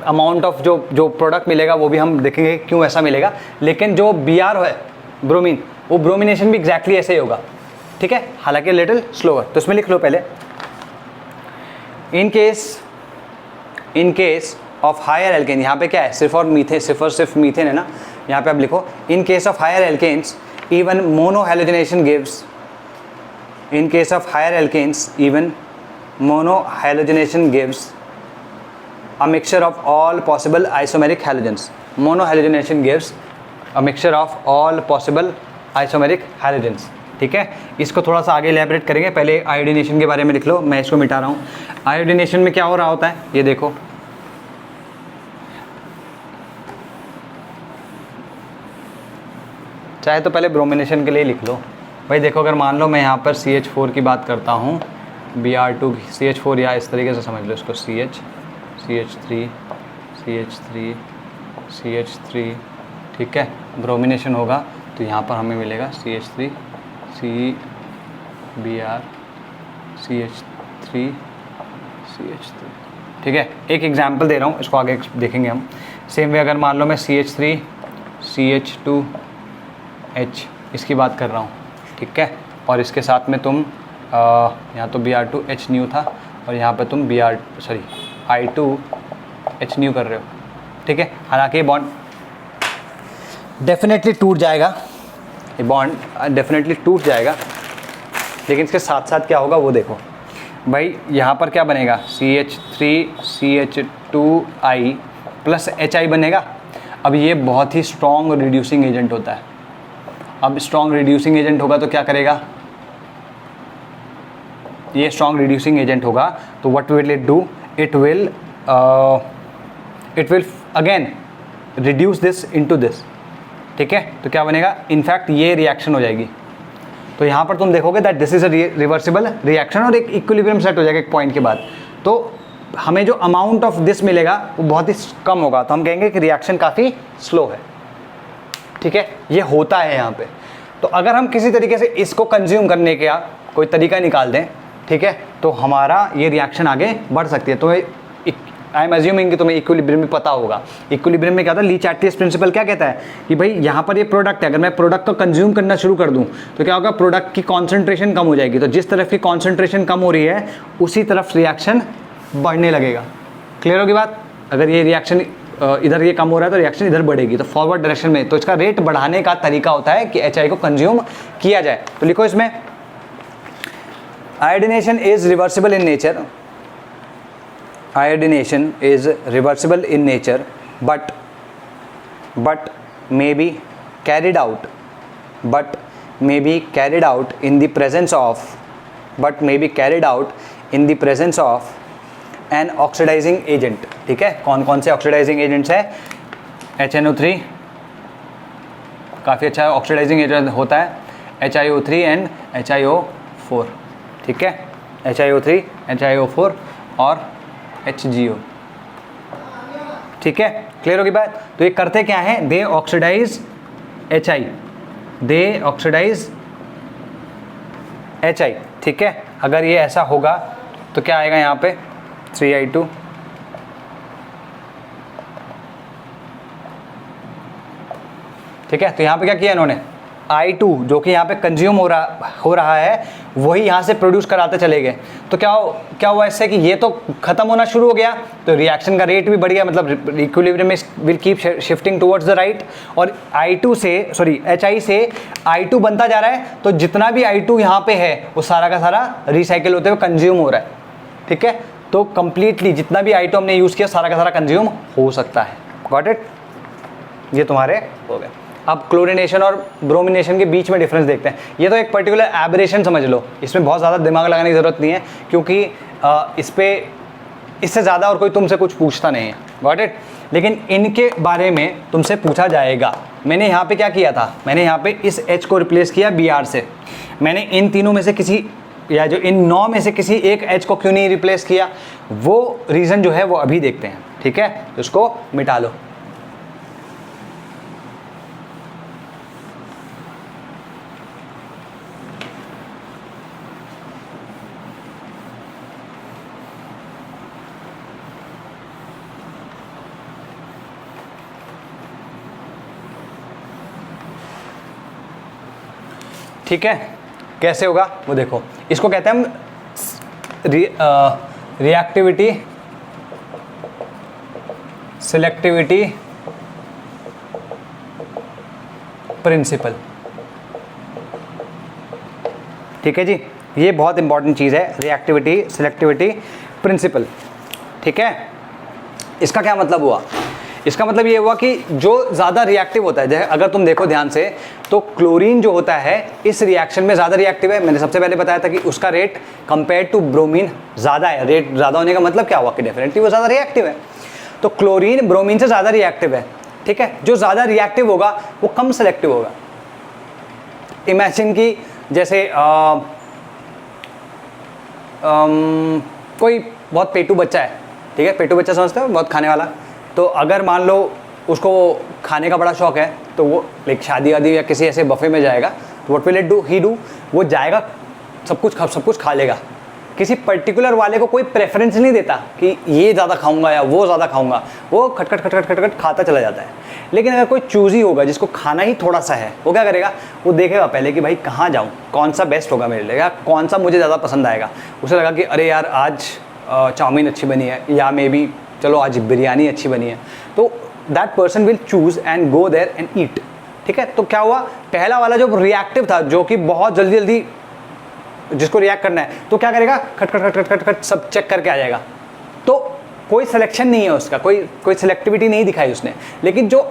अमाउंट ऑफ जो प्रोडक्ट मिलेगा वो भी हम देखेंगे क्यों ऐसा मिलेगा, लेकिन जो BR है ब्रोमीन, वो ब्रोमिनेशन भी एग्जैक्टली ऐसे ही होगा। ठीक है, हालांकि लिटिल स्लोअर। तो इसमें लिख लो पहले, in case of higher alkane, यहाँ पे क्या है, सिर्फ सिर्फ मीथेन है ना, यहाँ पे आप लिखो in case of higher alkanes even monohalogenation gives, in case of higher alkanes even monohalogenation gives a mixture of all possible isomeric halogens. Monohalogenation gives a mixture of all possible isomeric halogens. ठीक है, इसको थोड़ा सा आगे elaborate करेंगे। पहले iodination के बारे में लिख लो, मैं इसको मिटा रहा हूँ। आयोडीनेशन में क्या हो रहा होता है, ये देखो, चाहे तो पहले ब्रोमिनेशन के लिए लिख लो भाई। देखो, अगर मान लो मैं यहाँ पर CH4 की बात करता हूँ, Br2 CH4, या इस तरीके से समझ लो इसको, CH3, ठीक है, ब्रोमिनेशन होगा तो यहाँ पर हमें मिलेगा CH3 Br CH3। ठीक है, एक एग्जांपल दे रहा हूँ, इसको आगे देखेंगे हम। सेम वे अगर मान लो मैं CH3 CH2H इसकी बात कर रहा हूँ, ठीक है, और इसके साथ में तुम यहाँ तो Br2H न्यू था और यहाँ पे तुम I2H न्यू कर रहे हो। ठीक है, हालांकि ये बॉन्ड डेफिनेटली टूट जाएगा, ये बॉन्ड डेफिनेटली टूट जाएगा, लेकिन इसके साथ साथ क्या होगा वो देखो भाई। यहाँ पर क्या बनेगा, CH3CH2I प्लस HI बनेगा। अब ये बहुत ही स्ट्रॉन्ग रिड्यूसिंग एजेंट होता है। अब स्ट्रॉन्ग रिड्यूसिंग एजेंट होगा तो क्या करेगा, ये स्ट्रॉन्ग रिड्यूसिंग एजेंट होगा तो what will it do, it will again reduce this into this. ठीक है, तो क्या बनेगा, इनफैक्ट ये रिएक्शन हो जाएगी। तो यहाँ पर तुम देखोगे that this is a reversible reaction, और एक इक्विलिब्रियम सेट हो जाएगा एक पॉइंट के बाद। तो हमें जो अमाउंट ऑफ दिस मिलेगा वो बहुत ही कम होगा, तो हम कहेंगे कि रिएक्शन काफ़ी स्लो है। ठीक है, ये होता है यहाँ पे। तो अगर हम किसी तरीके से इसको कंज्यूम करने का कोई तरीका निकाल दें, ठीक है, तो हमारा ये रिएक्शन आगे बढ़ सकती है। तो आई एम अज्यूमिंग कि तुम्हें इक्विलिब्रियम में पता होगा। इक्विलिब्रियम में क्या होता है, ली-चार्टियस प्रिंसिपल क्या कहता है कि भाई यहाँ पर ये प्रोडक्ट है, अगर मैं प्रोडक्ट को कंज्यूम करना शुरू कर दूँ तो क्या होगा, प्रोडक्ट की कॉन्सेंट्रेशन कम हो जाएगी। तो जिस तरफ की कॉन्सेंट्रेशन कम हो रही है उसी तरफ रिएक्शन बढ़ने लगेगा। क्लियर होगी बात? अगर ये रिएक्शन इधर ये कम हो रहा है तो रिएक्शन इधर बढ़ेगी, तो फॉरवर्ड डायरेक्शन में। तो इसका रेट बढ़ाने का तरीका होता है कि HI को कंज्यूम किया जाए। तो लिखो इसमें, iodination is reversible in nature, iodination is reversible in nature but may be carried out in the presence of an oxidizing agent। ठीक है, कौन कौन से ऑक्सीडाइजिंग एजेंट्स है, HNO3 काफ़ी अच्छा ऑक्सीडाइजिंग एजेंट होता है, HiO3 एंड HiO4। ठीक है, HiO3 HiO4 और HgO। ठीक है, क्लियर होगी बात? तो ये करते क्या है, दे ऑक्सीडाइज HI। ठीक है, अगर ये ऐसा होगा तो क्या आएगा यहाँ पे 3I2 ठीक है। तो यहाँ पे क्या किया इन्होंने, I2 जो कि यहाँ पे कंज्यूम हो रहा है वही यहाँ से प्रोड्यूस कराते चले गए, तो क्या हुआ इससे कि ये तो खत्म होना शुरू हो गया, तो रिएक्शन का रेट भी बढ़ गया, मतलब equilibrium will keep shifting towards the right, और HI से I2 बनता जा रहा है, तो जितना भी I2 यहाँ पे है वो सारा का सारा रिसाइकिल होते हुए कंज्यूम हो रहा है। ठीक है, तो कंप्लीटली जितना भी I2 हमने यूज़ किया सारा का सारा कंज्यूम हो सकता है। Got it? ये तुम्हारे हो गए। अब क्लोरीनेशन और ब्रोमिनेशन के बीच में डिफरेंस देखते हैं। ये तो एक पर्टिकुलर एबरेशन समझ लो, इसमें बहुत ज़्यादा दिमाग लगाने की ज़रूरत नहीं है, क्योंकि इससे ज़्यादा और कोई तुमसे कुछ पूछता नहीं है। Got it? लेकिन इनके बारे में तुमसे पूछा जाएगा। मैंने यहाँ पे क्या किया था, मैंने यहाँ पे इस H को रिप्लेस किया Br से। मैंने इन तीनों में से किसी, या जो इन 9 में से किसी एक H को क्यों नहीं रिप्लेस किया, वो रीज़न जो है वो अभी देखते हैं। ठीक है, तो इसको मिटा लो। ठीक है, कैसे होगा वो देखो। इसको कहते हैं हम रिएक्टिविटी सिलेक्टिविटी प्रिंसिपल। ठीक है जी, ये बहुत इंपॉर्टेंट चीज़ है, रिएक्टिविटी सिलेक्टिविटी प्रिंसिपल। ठीक है, इसका क्या मतलब हुआ? इसका मतलब ये हुआ कि जो ज़्यादा रिएक्टिव होता है, जैसे अगर तुम देखो ध्यान से, तो क्लोरीन जो होता है इस रिएक्शन में ज़्यादा रिएक्टिव है। मैंने सबसे पहले बताया था कि उसका रेट कंपेयर टू ब्रोमीन ज़्यादा है। रेट ज़्यादा होने का मतलब क्या हुआ कि डेफिनेटली वो ज़्यादा रिएक्टिव है। तो क्लोरीन ब्रोमीन से ज़्यादा रिएक्टिव है। ठीक है, जो ज़्यादा रिएक्टिव होगा वो कम सेलेक्टिव होगा। इमेजिन कि जैसे कोई बहुत पेटू बच्चा है, ठीक है, पेटू बच्चा समझते हो, बहुत खाने वाला। तो अगर मान लो उसको खाने का बड़ा शौक है, तो वो लाइक शादी वादी या किसी ऐसे बफे में जाएगा, तो what will it do, he do, वो जाएगा सब कुछ खा लेगा। किसी पर्टिकुलर वाले को कोई प्रेफरेंस नहीं देता कि ये ज़्यादा खाऊंगा या वो ज़्यादा खाऊंगा, वो खटखट खाता चला जाता है। लेकिन अगर कोई चूज़ी होगा जिसको खाना ही थोड़ा सा है, वो क्या करेगा, वो देखेगा पहले कि भाई कहाँ जाऊँ, कौन सा बेस्ट होगा मेरे लिए, या कौन सा मुझे ज़्यादा पसंद आएगा। उसे लगा कि अरे यार आज चाउमीन अच्छी बनी है, या मे बी चलो आज बिरयानी अच्छी बनी है, तो that person will choose and go there and eat. ठीक है, तो क्या हुआ, पहला वाला जो रिएक्टिव था, जो कि बहुत जल्दी जिसको रिएक्ट करना है, तो क्या करेगा, खट सब चेक करके आ जाएगा। तो कोई सिलेक्शन नहीं है उसका, कोई सिलेक्टिविटी नहीं दिखाई उसने। लेकिन जो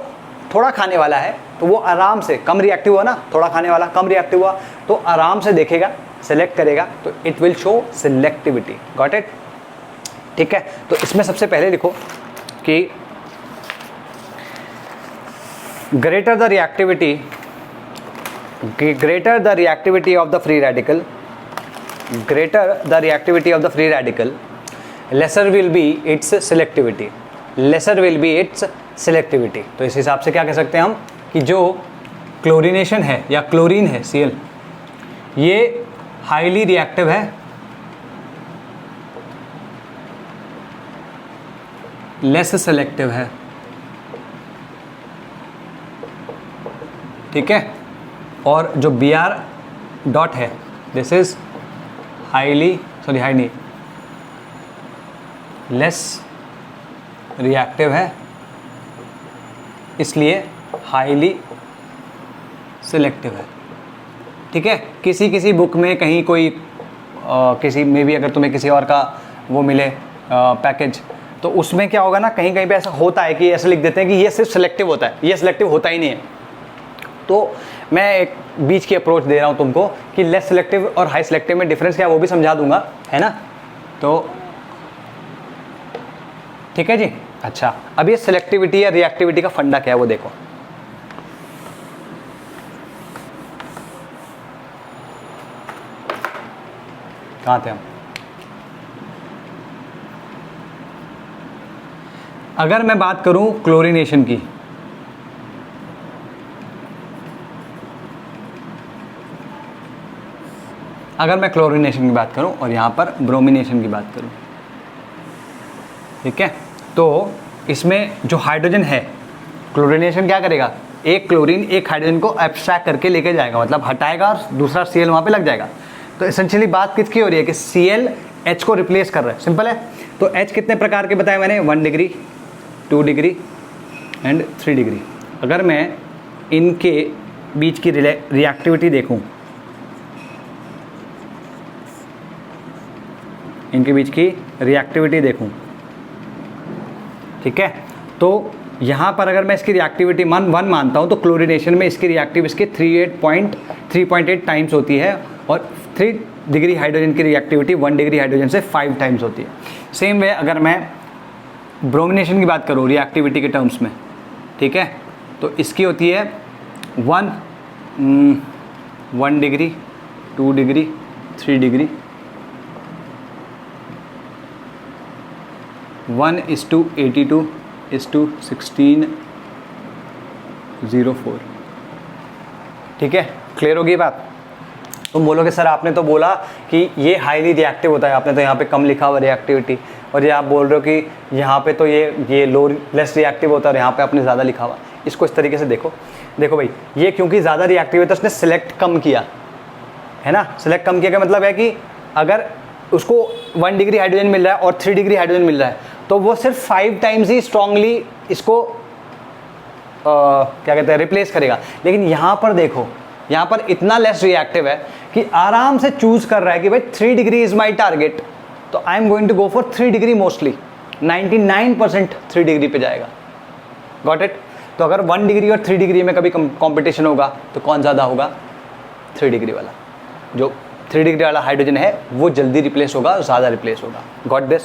थोड़ा खाने वाला है, तो वो आराम से, कम रिएक्टिव हुआ ना, थोड़ा खाने वाला कम रिएक्टिव हुआ, तो आराम से देखेगा, सेलेक्ट करेगा, तो it will show selectivity. Got it? ठीक है, तो इसमें सबसे पहले लिखो कि greater the reactivity of the free radical, lesser will be its selectivity, तो इस हिसाब से क्या कह सकते हैं हम कि जो क्लोरीनेशन है या क्लोरीन है Cl, ये हाईली रिएक्टिव है, लेस सेलेक्टिव है। ठीक है, और जो Br डॉट है, this is highly less reactive है, इसलिए हाईली सिलेक्टिव है। ठीक है, किसी बुक में कहीं कोई किसी में भी अगर तुम्हें किसी और का वो मिले पैकेज, तो उसमें क्या होगा ना, कहीं पे ऐसा होता है कि ऐसे लिख देते हैं कि ये सिर्फ सिलेक्टिव होता है, ये सिलेक्टिव होता ही नहीं है। तो मैं एक बीच की अप्रोच दे रहा हूँ तुमको कि लेस सिलेक्टिव और हाई सिलेक्टिव में डिफरेंस क्या है वो भी समझा दूंगा, है ना। तो ठीक है जी। अच्छा, अब ये सिलेक्टिविटी या रिएक्टिविटी का फंडा क्या है वो देखो। कहाँ थे हम? अगर मैं बात करूं क्लोरीनेशन की, अगर मैं क्लोरीनेशन की बात करूं और यहां पर ब्रोमिनेशन की बात करूं, ठीक है, तो इसमें जो हाइड्रोजन है, क्लोरीनेशन क्या करेगा, एक क्लोरीन एक हाइड्रोजन को एब्स्ट्रैक्ट करके लेके जाएगा, मतलब हटाएगा और दूसरा Cl वहाँ पे लग जाएगा। तो एसेंशियली बात किसकी हो रही है कि Cl H को रिप्लेस कर रहा है, सिंपल है। तो H कितने प्रकार के बताए मैंने, 1 डिग्री, 2 डिग्री एंड 3 डिग्री। अगर मैं इनके बीच की रिएक्टिविटी देखूं, इनके बीच की रिएक्टिविटी देखूं, ठीक है, तो यहाँ पर अगर मैं इसकी रिएक्टिविटी 1 मानता हूँ तो क्लोरीनेशन में इसकी रिएक्टिव इसके 3.8 टाइम्स होती है और 3 डिग्री हाइड्रोजन की रिएक्टिविटी 1 डिग्री हाइड्रोजन से 5 टाइम्स होती है। सेम वे अगर मैं ब्रोमिनेशन की बात करूँ रिएक्टिविटी के टर्म्स में, ठीक है, तो इसकी होती है 1 डिग्री, 2 डिग्री, 3 डिग्री, 1:82:16:04, ठीक है, क्लियर होगी बात। तुम बोलोगे सर आपने तो बोला कि ये हाईली रिएक्टिव होता है, आपने तो यहाँ पे कम लिखा हुआ रिएक्टिविटी, और ये आप बोल रहे हो कि यहाँ पे तो ये लो लेस रिएक्टिव होता है और यहाँ पे आपने ज़्यादा लिखा हुआ। इसको इस तरीके से देखो भाई, ये क्योंकि ज़्यादा रिएक्टिव है तो उसने सिलेक्ट कम किया है ना। सिलेक्ट कम किया का मतलब है कि अगर उसको 1 डिग्री हाइड्रोजन मिल रहा है और 3 डिग्री हाइड्रोजन मिल रहा है तो वो सिर्फ 5 टाइम्स ही स्ट्रांगली इसको क्या कहते हैं रिप्लेस करेगा। लेकिन यहाँ पर देखो, यहाँ पर इतना लेस रिएक्टिव है कि आराम से चूज कर रहा है कि भाई 3 डिग्री इज माई टारगेट, तो I am going to go for 3 degree mostly, 99% 3 degree पे जाएगा। Got it. तो अगर 1 डिग्री और 3 डिग्री में कभी कंपटीशन होगा तो कौन ज़्यादा होगा, 3 डिग्री वाला। जो 3 डिग्री वाला हाइड्रोजन है वो जल्दी रिप्लेस होगा, ज़्यादा रिप्लेस होगा। Got this.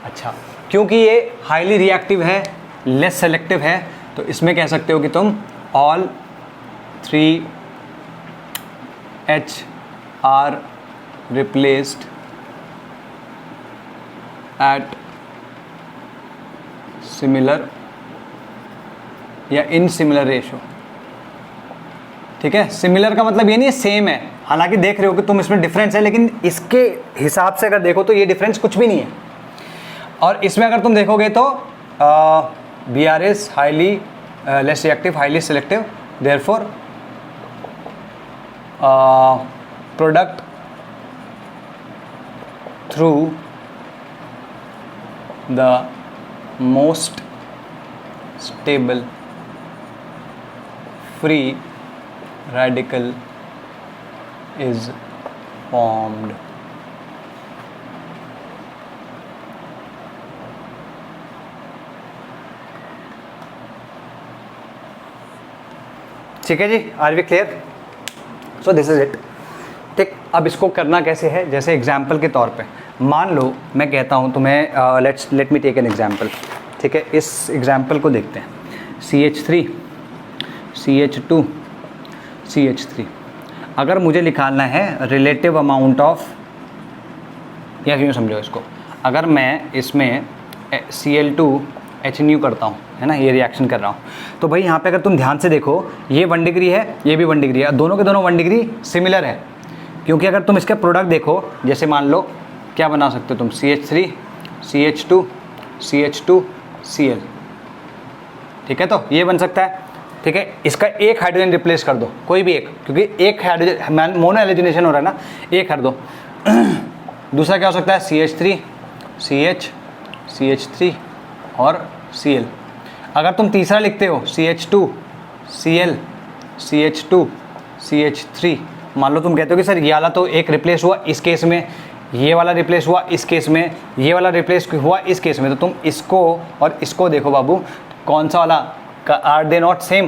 अच्छा, क्योंकि ये हाईली रिएक्टिव है, लेस सेलेक्टिव है, तो इसमें कह सकते हो कि तुम all 3H are replaced at similar या इन सिमिलर रेशो। ठीक है, सिमिलर का मतलब ये नहीं सेम है, हालांकि देख रहे हो कि तुम इसमें डिफरेंस है, लेकिन इसके हिसाब से अगर देखो तो ये डिफरेंस कुछ भी नहीं है। और इसमें अगर तुम देखोगे तो BR is highly less reactive, highly selective, therefore product through the most stable free radical is formed। ठीक है जी, are we clear? So this is it. ठीक, अब इसको करना कैसे है, जैसे एग्जाम्पल के तौर पे मान लो मैं कहता हूँ तुम्हें let me take an example. ठीक है, इस एग्जाम्पल को देखते हैं। CH3 CH2 CH3, अगर मुझे निकालना है रिलेटिव अमाउंट ऑफ, या क्यों समझो इसको, अगर मैं इसमें Cl2H करता हूँ, है ना, ये रिएक्शन कर रहा हूँ, तो भाई यहाँ पे अगर तुम ध्यान से देखो ये 1 डिग्री है, ये भी 1 डिग्री है, दोनों के दोनों 1 डिग्री सिमिलर है। क्योंकि अगर तुम इसके प्रोडक्ट देखो, जैसे मान लो क्या बना सकते हो तुम, CH3 CH2 CH2 Cl, ठीक है, तो ये बन सकता है। ठीक है, इसका एक हाइड्रोजन रिप्लेस कर दो, कोई भी एक, क्योंकि एक हाइड्रोजन मोनो एलिजिनेशन हो रहा है ना, एक कर दो। दूसरा क्या हो सकता है, CH3 CH3 और Cl। अगर तुम तीसरा लिखते हो CH2 Cl CH2 CH3, मान लो तुम कहते हो कि सर ये वाला तो एक रिप्लेस हुआ इस केस में, ये वाला रिप्लेस हुआ इस केस में, ये वाला रिप्लेस हुआ इस केस में, तो तुम इसको और इसको देखो बाबू, कौन सा वाला, आर दे नॉट सेम?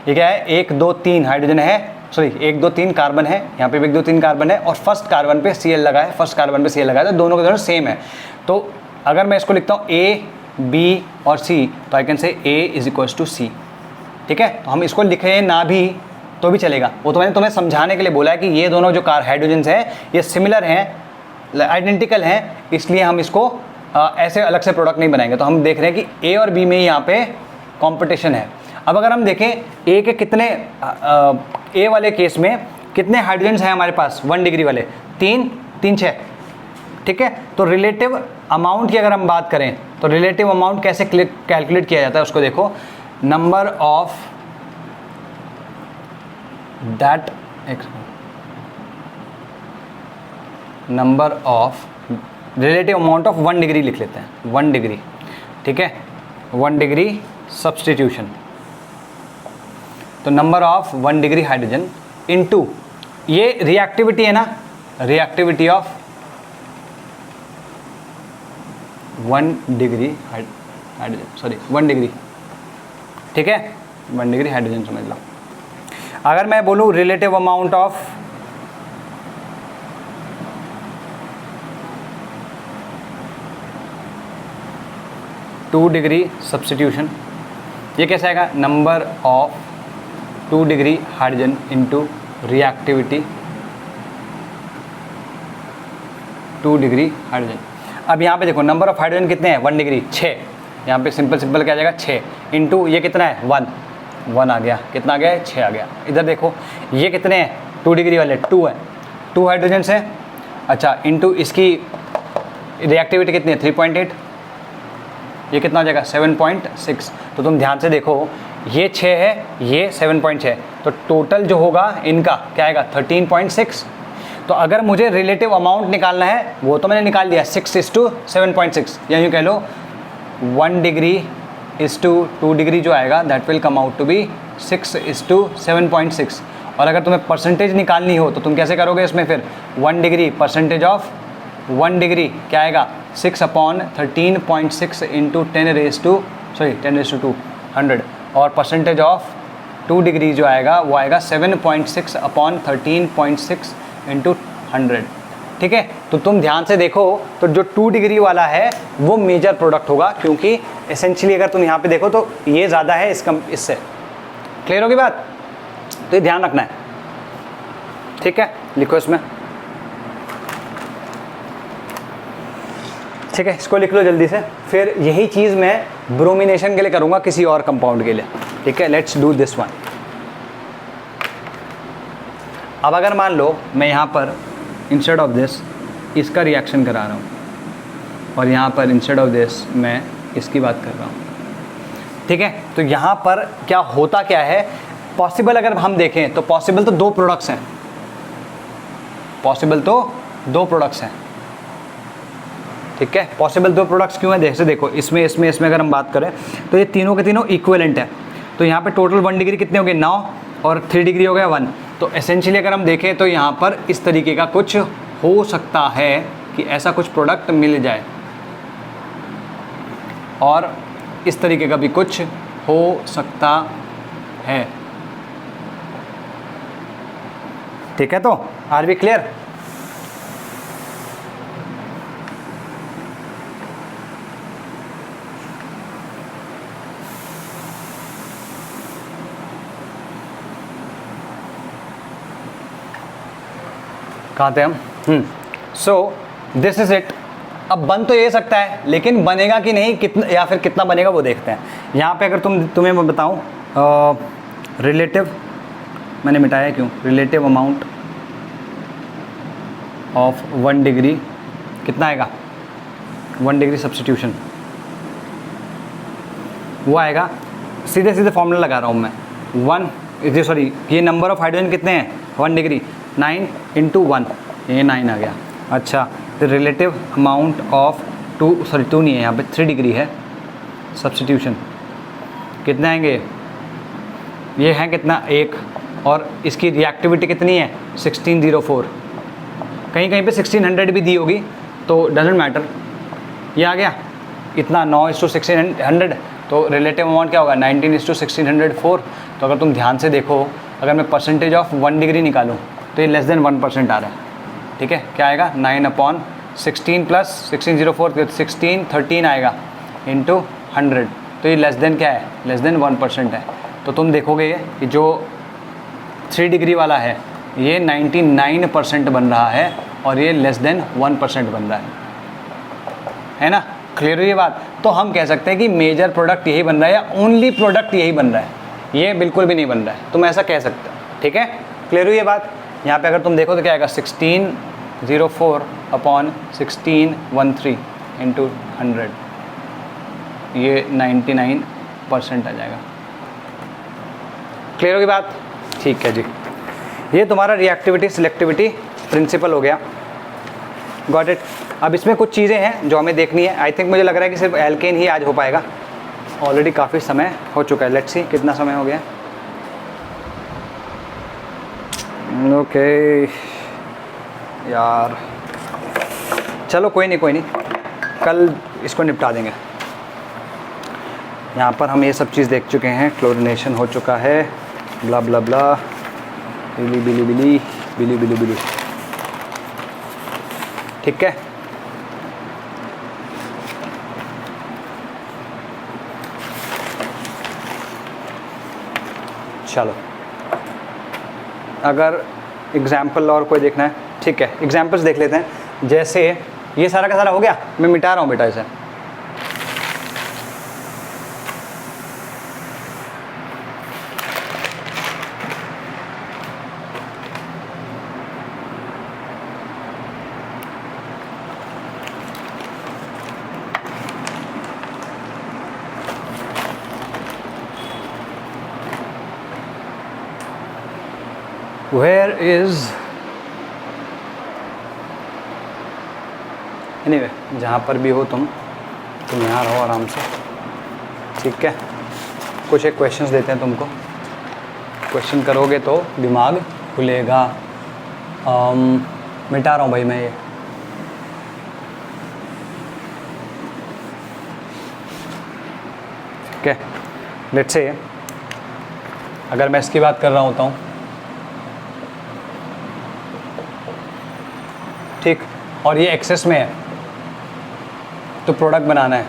ये क्या है, 1 2 3 हाइड्रोजन है, सॉरी 1 2 3 कार्बन है, यहाँ पे 1 2 3 कार्बन है, और फर्स्ट कार्बन पे Cl लगा है, फर्स्ट कार्बन पे Cl लगा है, तो दोनों के दोनों सेम है। तो अगर मैं इसको लिखता हूँ A B और C, तो आई कैन से A is equals to C। ठीक है, तो हम इसको लिखें ना भी तो भी चलेगा, वो तो मैंने तुम्हें समझाने के लिए बोला है कि ये दोनों जो हाइड्रोजन हैं ये सिमिलर हैं, आइडेंटिकल हैं, इसलिए हम इसको ऐसे अलग से प्रोडक्ट नहीं बनाएंगे। तो हम देख रहे हैं कि A और B में यहाँ पे कंपटीशन है। अब अगर हम देखें A के कितने A वाले केस में कितने हाइड्रोजन्स हैं हमारे पास 1 डिग्री वाले, 3 6। ठीक है, तो रिलेटिव अमाउंट की अगर हम बात करें तो रिलेटिव अमाउंट कैसे कैलकुलेट किया जाता है उसको देखो, number of that number of relative amount of 1 degree लिख लेते हैं, 1 डिग्री, ठीक है, 1 डिग्री सब्सटीट्यूशन। तो number of 1 degree hydrogen into ये रिएक्टिविटी है ना, reactivity of 1 degree hydrogen, sorry 1 degree, ठीक है, 1 डिग्री हाइड्रोजन समझ लो। अगर मैं बोलूँ relative amount of two degree substitution, ये कैसे आएगा, number of 2 degree hydrogen into reactivity 2 degree hydrogen. अब यहाँ पे देखो नंबर ऑफ हाइड्रोजन कितने हैं, 1 डिग्री 6, यहाँ पे सिंपल सिंपल क्या आ जाएगा 6 इंटू ये कितना है 1 आ गया, कितना आ गया 6 आ गया। इधर देखो ये कितने हैं 2 डिग्री वाले 2 है, 2 हाइड्रोजन से, अच्छा इंटू इसकी रिएक्टिविटी कितनी है 3.8, ये कितना हो जाएगा 7.6। तो तुम ध्यान से देखो ये 6 है, ये 7.6, तो टोटल जो होगा इनका क्या आएगा 13.6। तो अगर मुझे रिलेटिव अमाउंट निकालना है वो तो मैंने निकाल दिया 6:7.6, या यूँ कह लो 1 डिग्री इज टू 2 डिग्री जो आएगा that will come out to be 6:7.6। और अगर तुम्हें परसेंटेज निकालनी हो तो तुम कैसे करोगे इसमें फिर 1 डिग्री परसेंटेज ऑफ 1 डिग्री क्या आएगा 6/13.6 इंटू 10⁻², 100, और परसेंटेज ऑफ 2 डिग्री जो आएगा वो आएगा 7/13.6 इंटू 100, ठीक है। तो तुम ध्यान से देखो तो जो 2 डिग्री वाला है वो मेजर प्रोडक्ट होगा, क्योंकि एसेंशियली अगर तुम यहाँ पे देखो तो ये ज़्यादा है इससे। क्लियर होगी बात, तो ये ध्यान रखना है, ठीक है, लिखो इसमें, ठीक है, इसको लिख लो जल्दी से। फिर यही चीज़ मैं ब्रोमिनेशन के लिए करूँगा किसी और कंपाउंड के लिए, ठीक है। Let's do this one. अब अगर मान लो मैं यहाँ पर इंस्टेड ऑफ दिस इसका रिएक्शन करा रहा हूँ, और यहाँ पर इंस्टेड ऑफ दिस मैं इसकी बात कर रहा हूँ, ठीक है। तो यहाँ पर क्या होता क्या है, पॉसिबल अगर हम देखें तो पॉसिबल तो 2 प्रोडक्ट्स हैं, पॉसिबल तो 2 प्रोडक्ट्स हैं, ठीक है। पॉसिबल 2 प्रोडक्ट्स क्यों है, जैसे देखो इसमें अगर हम बात करें तो ये तीनों के तीनों इक्विवेलेंट है। तो यहाँ पे टोटल 1 डिग्री कितने हो गए 9, और 3 डिग्री हो गया 1। तो एसेंशियली अगर हम देखें तो यहाँ पर इस तरीके का कुछ हो सकता है कि ऐसा कुछ प्रोडक्ट मिल जाए, और इस तरीके का भी कुछ हो सकता है, ठीक है। तो आर वी क्लियर? कहाँ थे हम? सो दिस इज इट। अब बन तो ये सकता है, लेकिन बनेगा कि नहीं, कितना या फिर कितना बनेगा वो देखते हैं। यहाँ पे अगर तुम्हें मैं बताऊँ रिलेटिव, मैंने मिटाया क्यों, रिलेटिव अमाउंट ऑफ 1 डिग्री कितना आएगा, 1 डिग्री सब्स्टिट्यूशन, वो आएगा, सीधे सीधे फॉर्मूला लगा रहा हूँ मैं, 1 सॉरी ये नंबर ऑफ हाइड्रोजन कितने हैं 1 डिग्री, 9 इंटू 1, ये 9 आ गया। अच्छा, तो रिलेटिव अमाउंट ऑफ 2 नहीं है यहाँ पे, 3 डिग्री है सब्स्टिट्यूशन, कितने आएंगे, ये है कितना 1, और इसकी रिएक्टिविटी कितनी है 1604, कहीं कहीं पे 1600 भी दी होगी, तो डजेंट मैटर, ये आ गया इतना 9:1600। तो रिलेटिव अमाउंट क्या होगा 19:1604। तो अगर तुम ध्यान से देखो, अगर मैं परसेंटेज ऑफ 1 डिग्री निकालूँ तो ये लेस देन 1% आ रहा है, ठीक है। क्या आएगा 9/16 प्लस 1604, 13 आएगा इंटू 100, तो ये लेस देन क्या है, लेस देन 1% है। तो तुम देखोगे कि जो 3 डिग्री वाला है ये 99% बन रहा है, और ये लेस देन 1% बन रहा है ना। क्लियर हुई ये बात? तो हम कह सकते हैं कि मेजर प्रोडक्ट यही बन रहा है, या ओनली प्रोडक्ट यही बन रहा है, ये बिल्कुल भी नहीं बन रहा है, तुम ऐसा कह सकते हो, ठीक है। क्लियर हुई ये बात? यहाँ पे अगर तुम देखो तो क्या आएगा 1604/1613 इंटू 100, ये 99% आ जाएगा। क्लियर होगी बात? ठीक है जी। ये तुम्हारा रिएक्टिविटी सिलेक्टिविटी प्रिंसिपल हो गया। Got it. अब इसमें कुछ चीज़ें हैं जो हमें देखनी है। आई थिंक मुझे लग रहा है कि सिर्फ एल्केन ही आज हो पाएगा, ऑलरेडी काफ़ी समय हो चुका है। लेट्स सी कितना समय हो गया। ओके यार, चलो कोई नहीं, कल इसको निपटा देंगे। यहाँ पर हम ये सब चीज़ देख चुके हैं, क्लोरिनेशन हो चुका है, ब्ला ब्ला ब्ला, बिली बिली बिली बिली बिली बिली, ठीक है। चलो अगर एग्जाम्पल और कोई देखना है, ठीक है, एग्जाम्पल्स देख लेते हैं। जैसे ये सारा का सारा हो गया, मैं मिटा रहा हूँ बेटा इसे। Where is anyway, जहाँ पर भी हो तुम यहाँ रहो आराम से, ठीक है। कुछ एक क्वेश्चंस देते हैं तुमको, क्वेश्चन करोगे तो दिमाग खुलेगा। मिटा रहा हूँ भाई मैं ये। ठीक है, लेट्स से अगर मैं इसकी बात कर रहा होता हूँ, ठीक, और ये एक्सेस में है तो प्रोडक्ट बनाना है,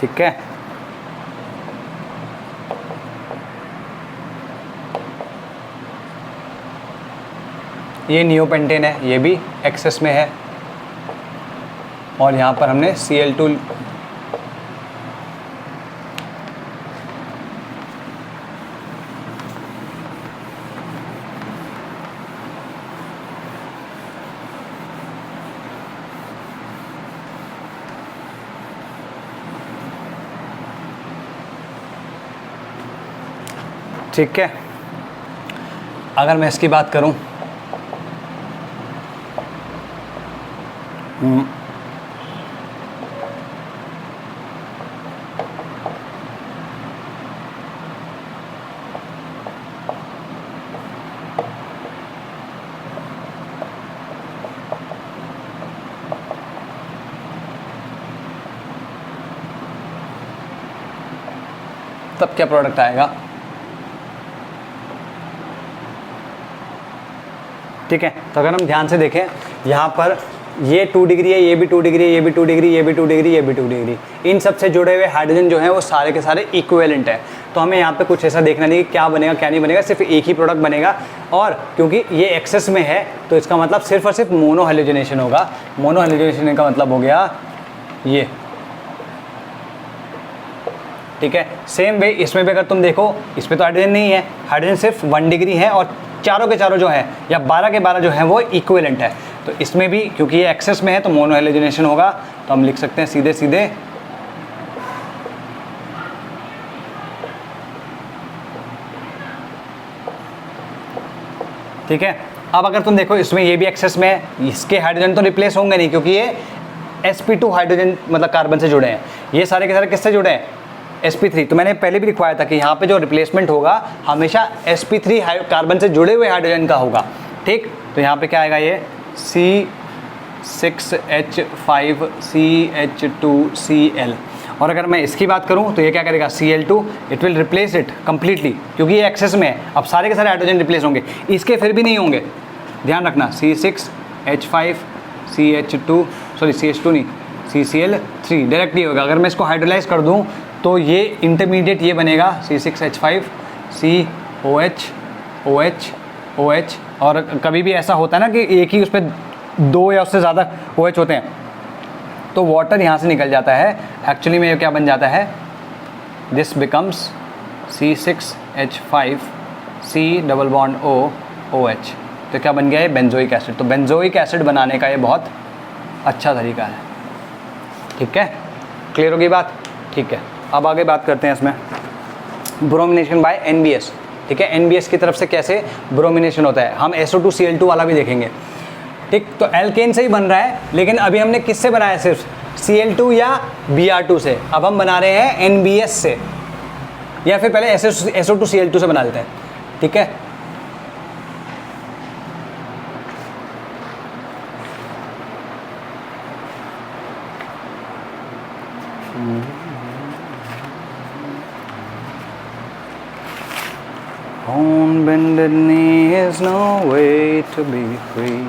ठीक है। ये नियोपेंटेन है, ये भी एक्सेस में है, और यहाँ पर हमने Cl2 ठीक है। अगर मैं इसकी बात करूं, तब क्या प्रोडक्ट आएगा, ठीक है। तो अगर हम ध्यान से देखें, यहाँ पर ये 2 डिग्री है, ये भी 2 डिग्री, ये भी 2 डिग्री, ये भी 2 डिग्री, ये भी 2 डिग्री, इन सब से जुड़े हुए हाइड्रोजन जो है वो सारे के सारे इक्विवेलेंट है। तो हमें यहाँ पे कुछ ऐसा देखना नहीं कि क्या बनेगा क्या नहीं बनेगा, सिर्फ एक ही प्रोडक्ट बनेगा। और क्योंकि ये एक्सेस में है तो इसका मतलब सिर्फ और सिर्फ मोनो हैलोजनेशन होगा। मोनो हैलोजनेशन का मतलब हो गया ये, ठीक है। सेम वे इसमें भी अगर तुम देखो, इसमें तो हाइड्रोजन नहीं है, हाइड्रोजन सिर्फ 1 डिग्री है, और चारों के चारों जो है या 12 के 12 जो है वो इक्विवेलेंट है। तो इसमें भी क्योंकि ये एक्सेस में है तो मोनो हैलोजनेशन होगा। तो हम लिख सकते हैं सीधे सीधे ठीक है। अब अगर तुम देखो, इसमें ये भी एक्सेस में है, इसके हाइड्रोजन तो रिप्लेस होंगे नहीं क्योंकि ये sp2 हाइड्रोजन मतलब कार्बन से जुड़े हैं। ये सारे के सारे किससे जुड़े हैं, sp3। तो मैंने पहले भी लिखवाया था कि यहाँ पे जो रिप्लेसमेंट होगा हमेशा sp3 कार्बन से जुड़े हुए हाइड्रोजन का होगा, ठीक। तो यहाँ पे क्या आएगा, ये C6H5CH2Cl। और अगर मैं इसकी बात करूँ तो ये क्या करेगा, Cl2, it will replace it completely क्योंकि ये एक्सेस में है। अब सारे के सारे हाइड्रोजन रिप्लेस होंगे, इसके फिर भी नहीं होंगे, ध्यान रखना। C6H5CH2 सॉरी CH2 नहीं, CCl3 डायरेक्टली होगा। अगर मैं इसको हाइड्रोलाइज कर दूं तो ये इंटरमीडिएट ये बनेगा C6H5COH और कभी भी ऐसा होता है ना कि एक ही उस पर 2 या उससे ज़्यादा OH होते हैं तो वाटर यहाँ से निकल जाता है। एक्चुअली में ये क्या बन जाता है, दिस बिकम्स C6H5C_O OH। तो क्या बन गया है, बेंजोइक एसिड। तो बेंजोइक एसिड बनाने का ये बहुत अच्छा तरीका है, ठीक है। क्लियर होगी बात, ठीक है। अब आगे बात करते हैं इसमें ब्रोमिनेशन बाय NBS। ठीक है, NBS की तरफ से कैसे ब्रोमिनेशन होता है, हम SO2Cl2 वाला भी देखेंगे। ठीक, तो एल्केन से ही बन रहा है, लेकिन अभी हमने किससे बनाया, सिर्फ Cl2 या Br2 से। अब हम बना रहे हैं NBS से, या फिर पहले SO2Cl2 से बना लेते हैं। ठीक है, On bended knee is no way to be free.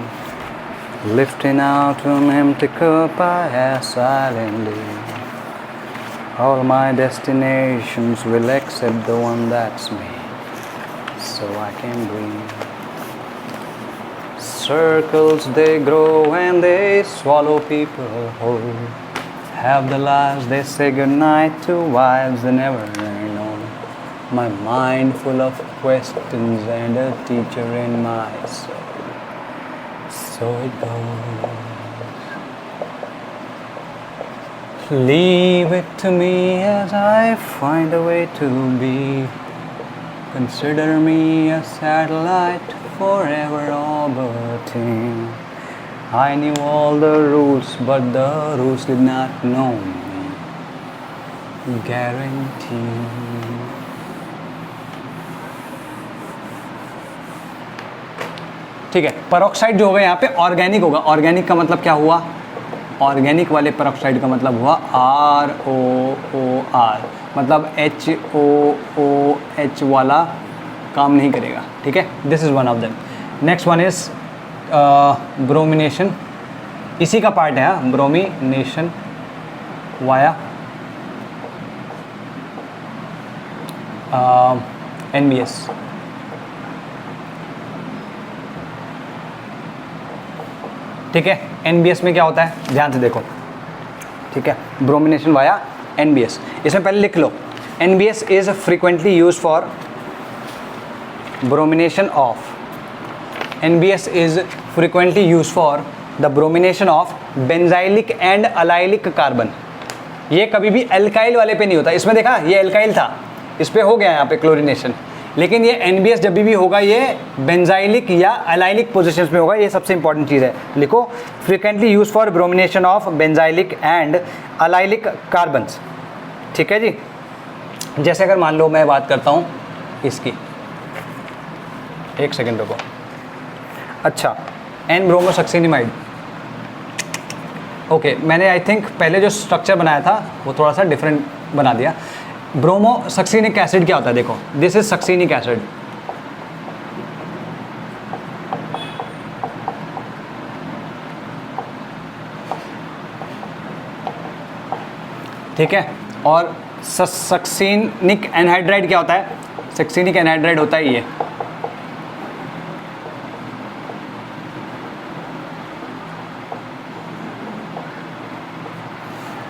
Lifting out an empty cup I ask silently. All my destinations will accept the one that's me, so I can breathe. Circles they grow and they swallow people whole. Have the lives they say goodnight to, wives they never know. My mind full of questions and a teacher in my soul. So it goes. Leave it to me as I find a way to be. Consider me a satellite forever orbiting. I knew all the rules, but the rules did not know me. Guarantee. ठीक है, peroxide जो होगा यहाँ पे organic होगा। Organic का मतलब क्या हुआ, ऑर्गेनिक वाले पेरोक्साइड का मतलब हुआ ROOR, मतलब HOOH वाला काम नहीं करेगा। ठीक है, this is one of them. Next one is bromination, इसी का पार्ट है, ब्रोमिनेशन वाया NBS। ठीक है, NBS में क्या होता है, ध्यान से देखो। ठीक है, ब्रोमिनेशन वाया NBS, इसमें पहले लिख लो, NBS is frequently use for bromination of, NBS is frequently use for the bromination of benzylic and allylic carbon. ये कभी भी एल्काइल वाले पे नहीं होता। इसमें देखा, ये एल्काइल था, इस पे हो गया यहाँ पे क्लोरिनेशन, लेकिन ये NBS जब भी होगा ये बेंजाइलिक या अलाइलिक पोजीशंस में होगा। ये सबसे इंपॉर्टेंट चीज़ है, लिखो, frequently use for bromination of benzylic and allylic carbons. ठीक है जी, जैसे अगर मान लो मैं बात करता हूँ इसकी, एक सेकेंड रुको। अच्छा, एन ब्रोमोसक्सिनिमाइड, ओके, मैंने आई थिंक पहले जो स्ट्रक्चर बनाया था वो थोड़ा सा डिफरेंट बना दिया। ब्रोमोसक्सिनिक एसिड क्या होता है, देखो, दिस इज सक्सिनिक एसिड। ठीक है, और सक्सिनिक एनहाइड्राइड क्या होता है, सक्सिनिक एनहाइड्राइड होता है ये।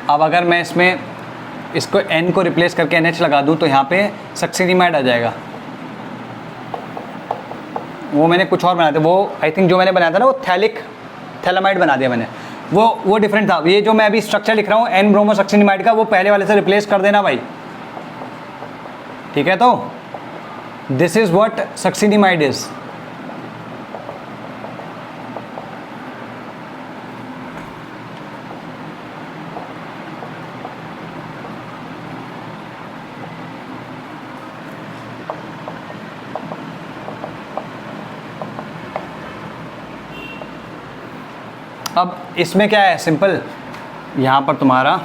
अब अगर मैं इसमें इसको N को रिप्लेस करके NH लगा दूं तो यहाँ पे सक्सिनिमाइड आ जाएगा। वो मैंने कुछ और बनाया था, वो आई थिंक जो मैंने बनाया था ना वो थैलामाइड बना दिया मैंने, वो डिफरेंट था। ये जो मैं अभी स्ट्रक्चर लिख रहा हूँ N ब्रोमोसक्सिनिमाइड का, वो पहले वाले से रिप्लेस कर देना भाई। ठीक है, तो this is what succinimide is. अब इसमें क्या है, सिंपल, यहाँ पर तुम्हारा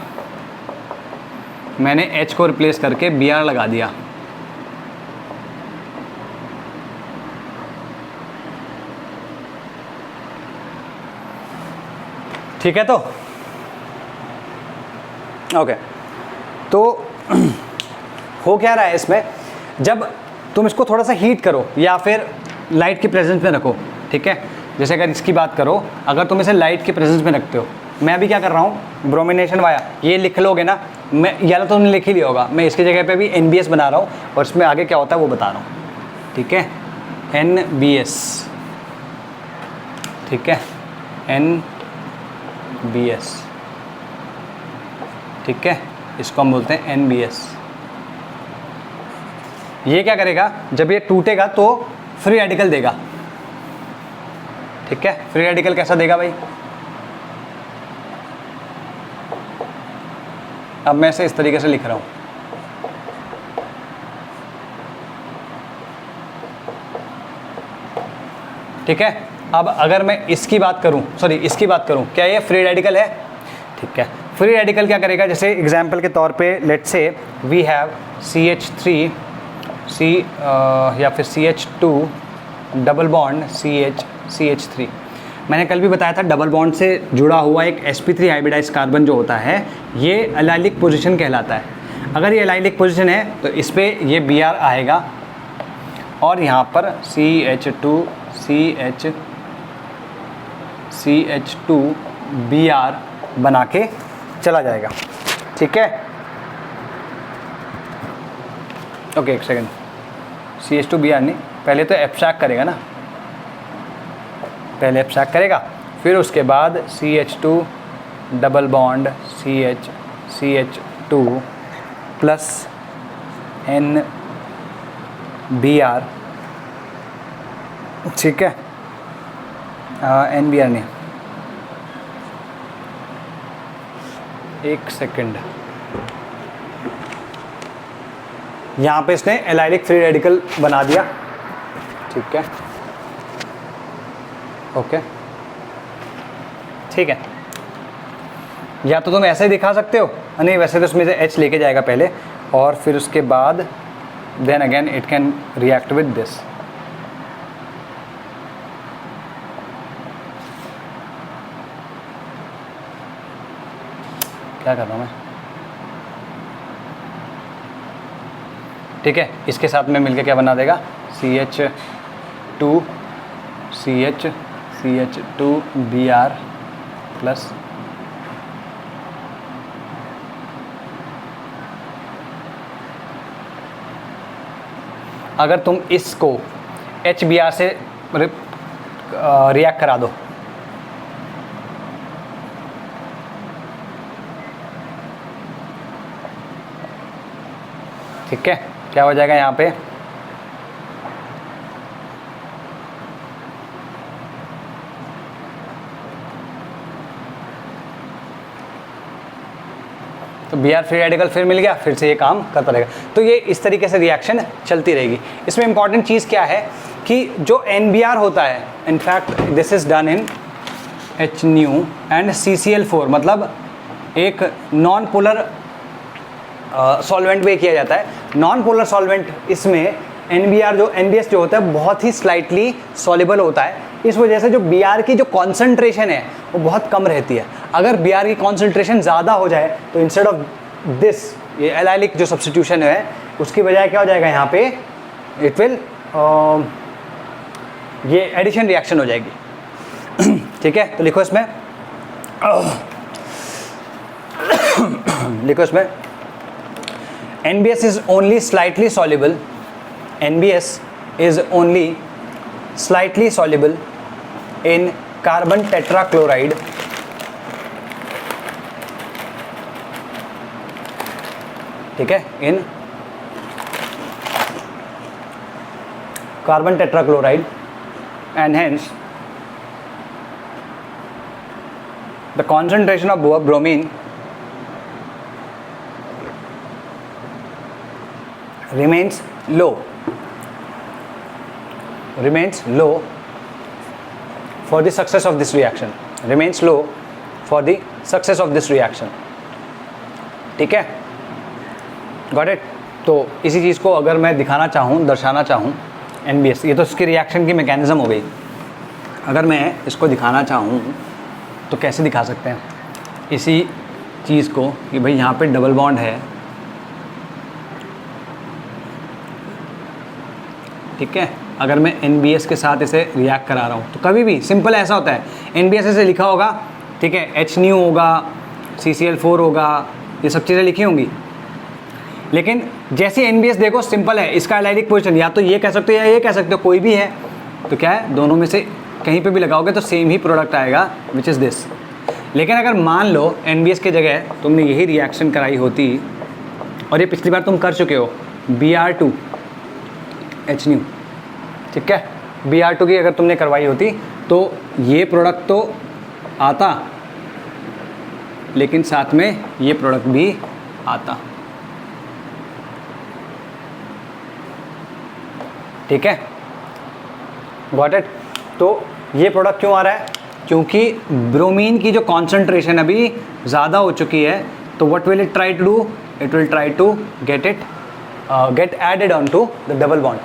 मैंने H को रिप्लेस करके Br लगा दिया। ठीक है, तो ओके, तो हो क्या रहा है इसमें, जब तुम इसको थोड़ा सा हीट करो या फिर लाइट की प्रेजेंस में रखो। ठीक है, जैसे अगर इसकी बात करो, अगर तुम इसे लाइट के प्रेजेंस में रखते हो, मैं अभी क्या कर रहा हूँ, ब्रोमिनेशन वाया, ये लिख लोगे ना, मैं या तो तुमने लिख ही लिया होगा, मैं इसकी जगह पे भी NBS बना रहा हूँ और इसमें आगे क्या होता है वो बता रहा हूँ। ठीक है, NBS, ठीक है, NBS, ठीक है, इसको हम बोलते हैं NBS। ये क्या करेगा, जब ये टूटेगा तो फ्री रेडिकल देगा। ठीक है, फ्री रेडिकल कैसा देगा भाई, अब मैं इसे इस तरीके से लिख रहा हूं। ठीक है, अब अगर मैं इसकी बात करूं, सॉरी इसकी बात करूं, क्या ये फ्री रेडिकल है? ठीक है, फ्री रेडिकल क्या करेगा, जैसे एग्जांपल के तौर पे let's say we have CH3 या फिर CH2 डबल बॉन्ड CH3। मैंने कल भी बताया था डबल बॉन्ड से जुड़ा हुआ एक sp3 हाइब्रिडाइज कार्बन जो होता है ये एलाइलिक पोजीशन कहलाता है। अगर ये एलाइलिक पोजीशन है तो इस पर ये Br आएगा और यहाँ पर CH2 Br बना के चला जाएगा। ठीक है, ओके एक सेकेंड, CH2 Br नहीं, पहले तो एब्स्ट्रैक्ट करेगा ना, पहले एब्स्ट्रैक्ट करेगा, फिर उसके बाद CH2 double bond CH2 plus NBr। ठीक है, NBr नहीं, एक सेकंड, यहाँ पे इसने एलाइलिक फ्री रेडिकल बना दिया। ठीक है, ओके ठीक है, या तो तुम ऐसे ही दिखा सकते हो, नहीं वैसे तो उसमें से H लेके जाएगा पहले और फिर उसके बाद then again it can react with this. क्या कर रहा हूँ मैं? ठीक है, इसके साथ में मिलके क्या बना देगा, CH2 Br प्लस अगर तुम इसको HBr से रिएक्ट करा दो, ठीक है, क्या हो जाएगा यहाँ पे, तो Br फ्री रेडिकल फिर मिल गया, फिर से ये काम करता रहेगा। तो ये इस तरीके से रिएक्शन चलती रहेगी। इसमें इंपॉर्टेंट चीज़ क्या है कि जो NBr होता है, in fact this is done in HNu and CCl4, मतलब एक नॉन पोलर सॉल्वेंट में किया जाता है। नॉन पोलर सॉल्वेंट इसमें NBS जो होता है बहुत ही स्लाइटली सॉल्युबल होता है, इस वजह से जो Br की जो कॉन्सेंट्रेशन है वो बहुत कम रहती है। अगर Br की कॉन्सेंट्रेशन ज़्यादा हो जाए तो इंस्टेड ऑफ दिस ये एलाइलिक जो सब्स्टिट्यूशन है उसकी बजाय क्या हो जाएगा यहाँ पे, इट विल ये एडिशन रिएक्शन हो जाएगी। ठीक है, तो लिखो इसमें लिखो इसमें NBS is only slightly soluble. NBS is only slightly soluble in carbon tetrachloride. ठीक है, in carbon tetrachloride and hence the concentration of bromine remains low for the success of this reaction, remains low for the success of this reaction। ठीक है, got it. तो इसी चीज़ को अगर मैं दिखाना चाहूँ, दर्शाना चाहूँ NBS, ये तो इसकी रिएक्शन की मैकेनिज्म हो गई। अगर मैं इसको दिखाना चाहूँ तो कैसे दिखा सकते हैं इसी चीज़ को कि भाई यहाँ पे डबल बॉन्ड है, ठीक है, अगर मैं NBS के साथ इसे रिएक्ट करा रहा हूँ तो कभी भी सिंपल ऐसा होता है, NBS ऐसे लिखा होगा, ठीक है, HNu होगा, CCl4 होगा, ये सब चीज़ें लिखी होंगी, लेकिन जैसे NBS देखो सिंपल है, इसका एलाइलिक पोजीशन या तो ये कह सकते हो या ये कह सकते हो, कोई भी है, तो क्या है, दोनों में से कहीं पे भी लगाओगे तो सेम ही प्रोडक्ट आएगा, विच इज़ दिस। लेकिन अगर मान लो NBS की जगह तुमने यही रिएक्शन कराई होती, और ये पिछली बार तुम कर चुके हो, Br2 एच न्यू, ठीक है। Br2 की अगर तुमने करवाई होती तो ये प्रोडक्ट तो आता, लेकिन साथ में ये प्रोडक्ट भी आता, ठीक है, गॉट इट। तो ये प्रोडक्ट क्यों आ रहा है? क्योंकि ब्रोमीन की जो कॉन्सेंट्रेशन अभी ज़्यादा हो चुकी है, तो what will it try to do? It will try to get added on to the double bond.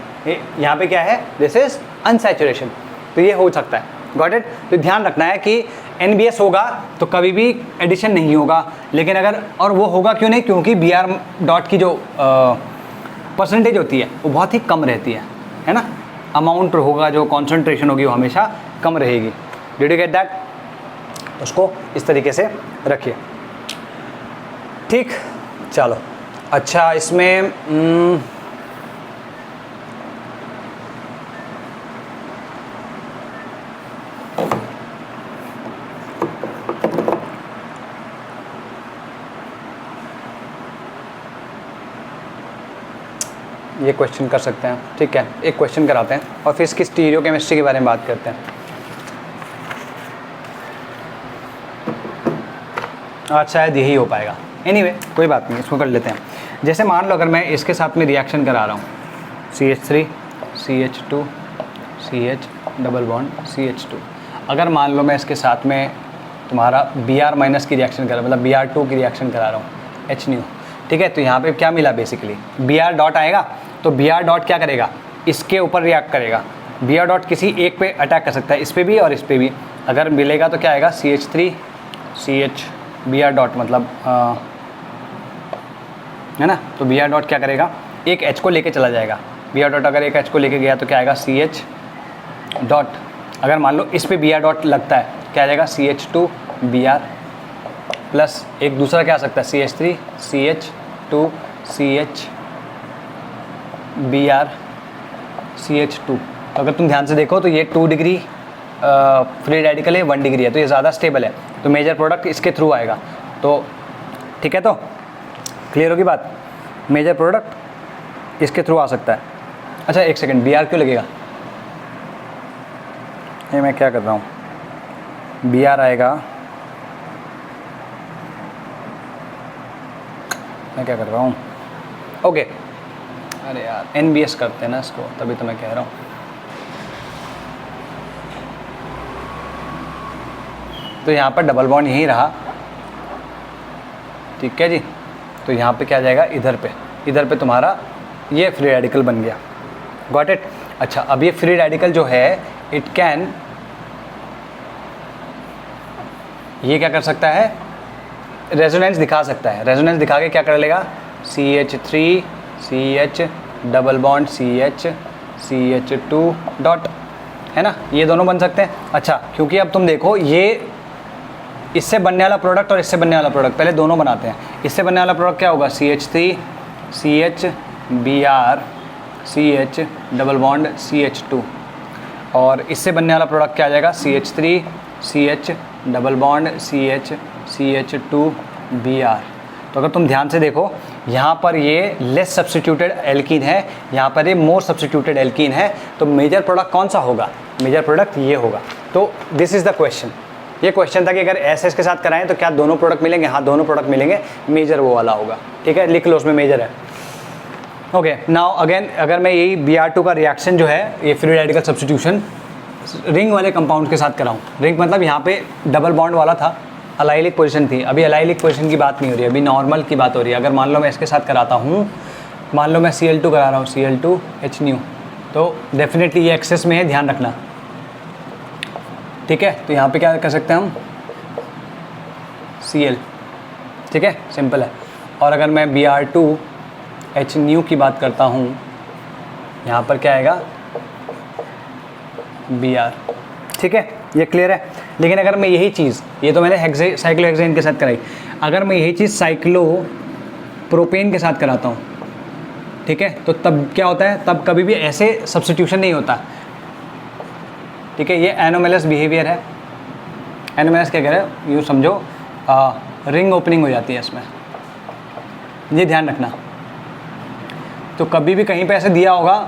यहाँ पे क्या है? दिस इज अनसैचुरेशन, तो ये हो सकता है, गॉट इट। तो ध्यान रखना है कि NBS होगा तो कभी भी एडिशन नहीं होगा, लेकिन अगर, और वो होगा क्यों नहीं? क्योंकि Br डॉट की जो परसेंटेज होती है वो बहुत ही कम रहती है ना। अमाउंट होगा, जो कॉन्सेंट्रेशन होगी वो हमेशा कम रहेगी। Did you get that? उसको इस तरीके से रखिए, ठीक। चलो, अच्छा, इसमें ये क्वेश्चन कर सकते हैं, ठीक है। एक क्वेश्चन कराते हैं और फिर इसकी स्टीरियो केमिस्ट्री के बारे में बात करते हैं। आज शायद यही हो पाएगा, एनीवे कोई बात नहीं, इसको कर लेते हैं। जैसे मान लो अगर मैं इसके साथ में रिएक्शन करा रहा हूँ, CH3 CH2 CH double bond CH2। अगर मान लो मैं इसके साथ में तुम्हारा Br माइनस की रिएक्शन करा, मतलब Br2 की रिएक्शन करा रहा हूँ, H न्यू, ठीक है। तो यहाँ पे क्या मिला? बेसिकली Br डॉट आएगा, तो Br डॉट क्या करेगा? इसके ऊपर रिएक्ट करेगा। Br डॉट किसी एक पे अटैक कर सकता है, इस पे भी और इस पे भी। अगर मिलेगा तो क्या आएगा? CH3 CH Br डॉट, मतलब है ना। तो Br डॉट क्या करेगा? एक H को लेके चला जाएगा। Br डॉट अगर एक H को लेके गया तो क्या आएगा? CH dot. अगर मान लो इस पे Br डॉट लगता है, क्या आ जाएगा? CH2 Br प्लस एक दूसरा क्या आ सकता है? CH3 CH2 CH Br CH2। तो अगर तुम ध्यान से देखो तो ये 2 डिग्री फ्री रेडिकल है, 1 डिग्री है, तो ये ज़्यादा स्टेबल है, तो मेजर प्रोडक्ट इसके थ्रू आएगा। तो ठीक है, तो क्लियर होगी बात? मेजर प्रोडक्ट इसके थ्रू आ सकता है। अच्छा एक सेकंड, Br क्यों लगेगा? ये मैं क्या कर रहा हूँ? Br आएगा, मैं क्या कर रहा हूँ? ओके, अरे यार NBS करते हैं ना इसको, तभी तो मैं कह रहा हूँ। तो यहाँ पर डबल बॉन्ड यहीं रहा, ठीक है जी। तो यहाँ पे क्या जाएगा? इधर पे तुम्हारा ये फ्री रेडिकल बन गया, गॉट इट। अच्छा, अब ये फ्री रेडिकल जो है इट कैन, ये क्या कर सकता है? रेजोनेंस दिखा सकता है। रेजोनेंस दिखा के क्या कर लेगा? CH3 CH double bond CH CH2 dot, है ना, ये दोनों बन सकते हैं। अच्छा, क्योंकि अब तुम देखो ये इससे बनने वाला प्रोडक्ट और इससे बनने वाला प्रोडक्ट, पहले दोनों बनाते हैं। इससे बनने वाला प्रोडक्ट क्या होगा? CH3 CH Br CH double bond CH2, और इससे बनने वाला प्रोडक्ट क्या आ जाएगा? CH3 CH double bond CH CH2 Br। तो अगर तुम ध्यान से देखो, यहाँ पर ये लेस सब्स्टिट्यूटेड एल्कीन है, यहाँ पर ये मोर सब्स्टिट्यूटेड एल्कीन है, तो मेजर प्रोडक्ट कौन सा होगा? मेजर प्रोडक्ट ये होगा। तो दिस इज़ द क्वेश्चन। ये क्वेश्चन था कि अगर SS के साथ कराएं तो क्या दोनों प्रोडक्ट मिलेंगे? हाँ, दोनों प्रोडक्ट मिलेंगे, मेजर वो वाला होगा, ठीक है, लिख लो उसमें मेजर है। ओके, नाउ अगेन अगर मैं यही Br2 का रिएक्शन जो है, ये फ्री रेडिकल सब्स्टिट्यूशन रिंग वाले कंपाउंड के साथ कराऊँ, रिंग मतलब यहाँ पे डबल बॉन्ड वाला था, अलाइलिक पोजीशन थी, अभी अलाइलिक पोजीशन की बात नहीं हो रही, अभी नॉर्मल की बात हो रही है। अगर मान लो मैं इसके साथ कराता हूँ, मान लो मैं Cl2 करा रहा हूँ, Cl2 H न्यू, तो डेफिनेटली ये एक्सेस में है, ध्यान रखना, ठीक है। तो यहाँ पे क्या कर सकते हैं हम? Cl, ठीक है, सिंपल है। और अगर मैं Br2 H न्यू की बात करता हूँ, यहाँ पर क्या आएगा? Br, ठीक है, ये क्लियर है। लेकिन अगर मैं यही चीज़, ये तो मैंने साइक्लोहेक्सेन के साथ कराई, अगर मैं यही चीज़ साइक्लोप्रोपेन के साथ कराता हूँ, ठीक है, तो तब क्या होता है? तब कभी भी ऐसे सब्स्टिट्यूशन नहीं होता, ठीक है। ये एनोमैलस बिहेवियर है। एनोमैलस क्या कह रहे हैं? यूँ समझो, रिंग ओपनिंग हो जाती है इसमें, ये ध्यान रखना। तो कभी भी कहीं पे ऐसे दिया होगा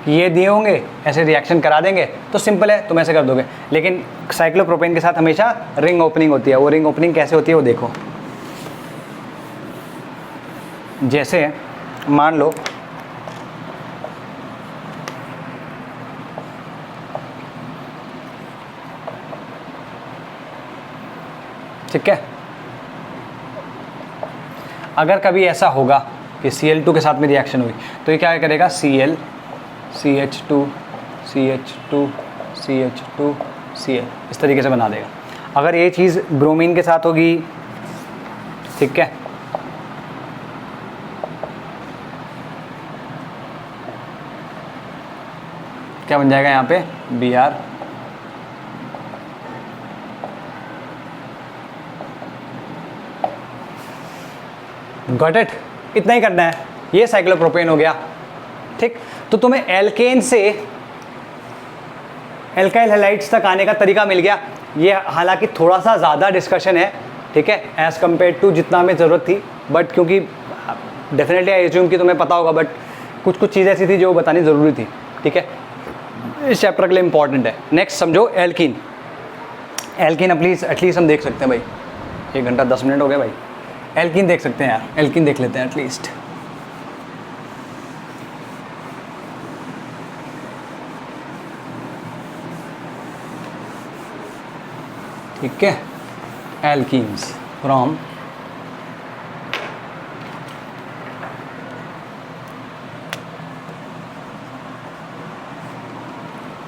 ये दिए होंगे, ऐसे रिएक्शन करा देंगे तो सिंपल है, तुम ऐसे कर दोगे। लेकिन साइक्लोप्रोपेन के साथ हमेशा रिंग ओपनिंग होती है। वो रिंग ओपनिंग कैसे होती है वो देखो। जैसे मान लो ठीक है, अगर कभी ऐसा होगा कि Cl2 के साथ में रिएक्शन हुई तो ये क्या करेगा, Cl CH2 CH2 CH2 Cl इस तरीके से बना देगा। अगर ये चीज़ ब्रोमीन के साथ होगी, ठीक है, क्या बन जाएगा यहाँ पे, Br। गॉट इट, इतना ही करना है। ये साइक्लोप्रोपेन हो गया, ठीक। तो तुम्हें एल्केन से एल्काइल हैलाइड्स तक आने का तरीका मिल गया। ये हालांकि थोड़ा सा ज़्यादा डिस्कशन है, ठीक है, एज़ कम्पेयर टू जितना हमें ज़रूरत थी, बट क्योंकि डेफिनेटली आई एज्यूम कि तुम्हें पता होगा, बट कुछ कुछ चीज़ें ऐसी थी जो बतानी ज़रूरी थी, ठीक है, इस चैप्टर के लिए इंपॉर्टेंट है। नेक्स्ट समझो एल्कीन। एल्कीन एटलीस्ट हम देख सकते हैं भाई, 1 घंटा 10 मिनट हो गया भाई, एल्कीन देख सकते हैं यार, एल्कीन देख लेते हैं एटलीस्ट। ठीक है, एल्कीन्स फ्रॉम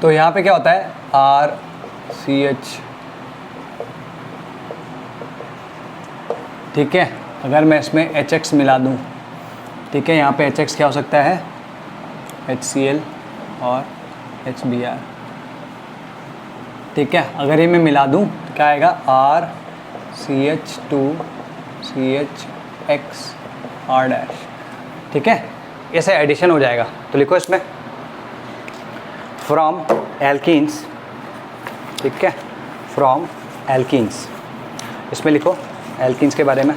तो यहाँ पे क्या होता है, RCH, ठीक है। अगर मैं इसमें HX मिला दूँ, ठीक है, यहाँ पे HX क्या हो सकता है, HCl और HBr, ठीक है। अगर ये मैं मिला दूँ तो क्या आएगा, RCH2 CHX R', ठीक है, ऐसे एडिशन हो जाएगा। तो लिखो इसमें फ्रॉम एल्कीन्स, ठीक है, फ्रॉम एल्कीन्स, इसमें लिखो एल्कीन्स के बारे में।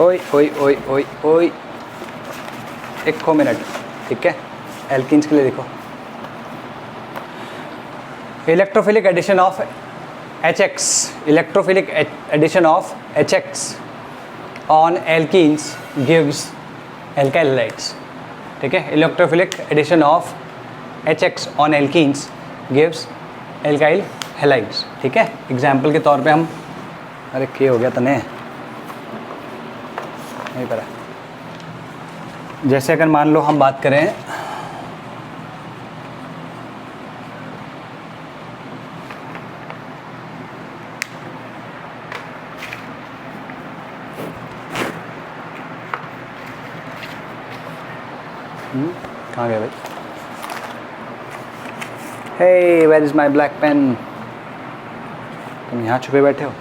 ओए ओए ओए ओए ओए, 1 मिनट, ठीक है, एल्कीन्स के लिए लिखो electrophilic addition of HX, electrophilic addition of HX on alkenes gives alkyl halides, ठीक है, electrophilic addition of HX on alkenes gives alkyl halides, ठीक है। एग्जाम्पल के तौर पे हम, अरे क्या हो गया तने, नहीं पता, जैसे अगर मान लो हम बात करें कहाँ गया भाई, hey where is my black pen, तुम यहाँ छुपे बैठे हो।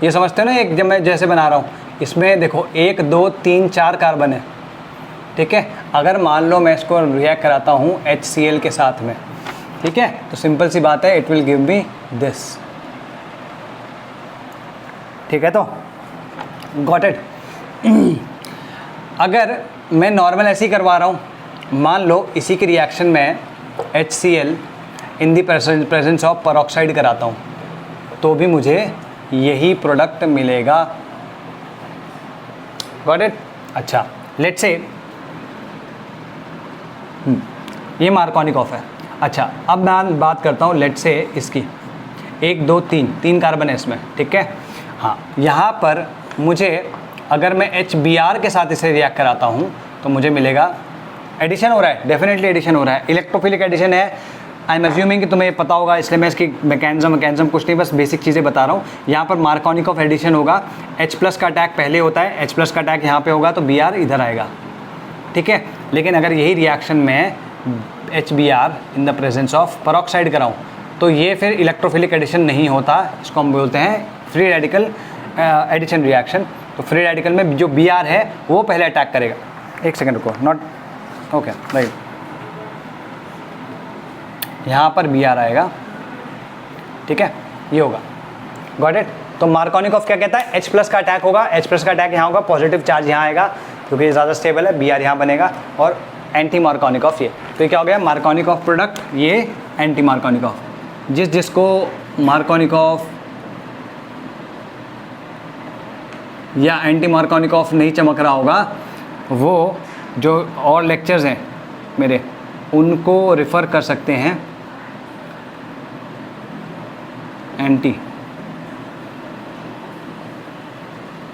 ये समझते हो ना, एक जब मैं जैसे बना रहा हूँ, इसमें देखो 1 2 3 4 कार्बन है, ठीक है। अगर मान लो मैं इसको रिएक्ट कराता हूँ HCl के साथ में, ठीक है, तो सिंपल सी बात है, it will give me this, ठीक है। तो गॉट इट। अगर मैं नॉर्मल ऐसे ही करवा रहा हूँ, मान लो इसी की रिएक्शन में HCl in the presence of peroxide कराता हूँ, तो भी मुझे यही प्रोडक्ट मिलेगा। Got it. अच्छा, लेट्स से ये मार्कोनिक ऑफ है। अच्छा, अब मैं बात करता हूँ लेट्स से इसकी 1 2 3 कार्बन है इसमें, ठीक है। हाँ, यहाँ पर मुझे अगर मैं HBr के साथ इसे रिएक्ट कराता हूँ तो मुझे मिलेगा, एडिशन हो रहा है, डेफिनेटली एडिशन हो रहा है, इलेक्ट्रोफिलिक एडिशन है। आई एम एज्यूमिंग कि तुम्हें पता होगा, इसलिए मैं इसकी मैकेनिज्म कुछ नहीं, बस बेसिक चीज़ें बता रहा हूँ। यहाँ पर मार्कोनिक ऑफ एडिशन होगा, H+ का अटैक पहले होता है, H+ का अटैक यहाँ पे होगा तो Br इधर आएगा, ठीक है। लेकिन अगर यही रिएक्शन में HBr in the presence of peroxide कराऊँ तो ये फिर इलेक्ट्रोफिलिक एडिशन नहीं होता, इसको हम बोलते हैं फ्री रेडिकल एडिशन रिएक्शन। तो फ्री रेडिकल में जो Br है वो पहले अटैक करेगा। 1 सेकेंड रुको, नॉट ओके राइट, यहाँ पर बी आर आएगा, ठीक है, ये होगा, गॉट इट। तो मार्कोनिकॉफ क्या कहता है, H प्लस का अटैक होगा, H प्लस का अटैक यहाँ होगा, पॉजिटिव चार्ज यहाँ आएगा क्योंकि ये ज़्यादा स्टेबल है, बी आर यहाँ बनेगा, और एंटी मार्कोनिकॉफ ये, तो ये क्या हो गया, मार्कोनिकॉफ प्रोडक्ट, ये एंटी मार्कोनिकॉफ। जिसको मार्कोनिकॉफ या एंटी मार्कोनिकॉफ नहीं चमक रहा होगा, वो जो और लेक्चर्स हैं मेरे, उनको रेफ़र कर सकते हैं एंटी,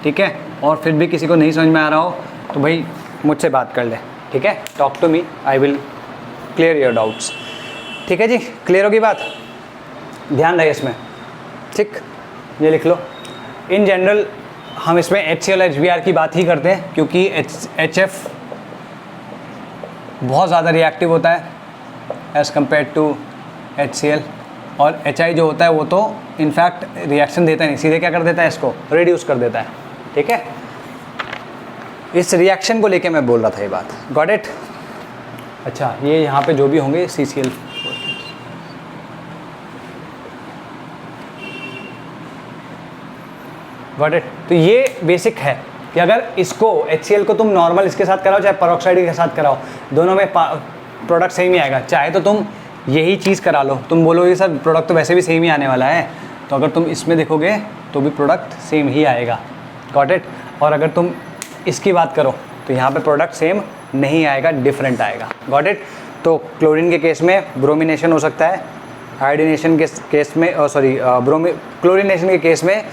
ठीक है। और फिर भी किसी को नहीं समझ में आ रहा हो तो भाई मुझसे बात कर ले, ठीक है, talk to me, I will clear your doubts, ठीक है जी। क्लियर होगी बात, ध्यान रहे इसमें, ठीक, ये लिख लो। इन जनरल हम इसमें HCl और HBr की बात ही करते हैं क्योंकि HF बहुत ज़्यादा रिएक्टिव होता है एज़ कम्पेयर टू HCl, और HI जो होता है वो तो इनफैक्ट रिएक्शन देता नहीं, सीधे क्या कर देता है, इसको रिड्यूस कर देता है, ठीक है। इस रिएक्शन को लेके मैं बोल रहा था ये बात, गॉट इट। अच्छा, ये यहाँ पे जो भी होंगे CCl, गॉट इट। तो ये बेसिक है कि अगर इसको HCl को तुम नॉर्मल इसके साथ कराओ चाहे पेरोक्साइड के साथ कराओ, दोनों में प्रोडक्ट सेम ही आएगा। चाहे तो तुम यही चीज़ करा लो, तुम बोलोगे सर प्रोडक्ट तो वैसे भी सेम ही आने वाला है, तो अगर तुम इसमें देखोगे तो भी प्रोडक्ट सेम ही आएगा, गॉट इट। और अगर तुम इसकी बात करो तो यहाँ पे प्रोडक्ट सेम नहीं आएगा, डिफरेंट आएगा, गॉट इट। तो क्लोरीन के केस में ब्रोमिनेशन हो सकता है, आयोडीनेशन के केस में क्लोरीनेशन के केस में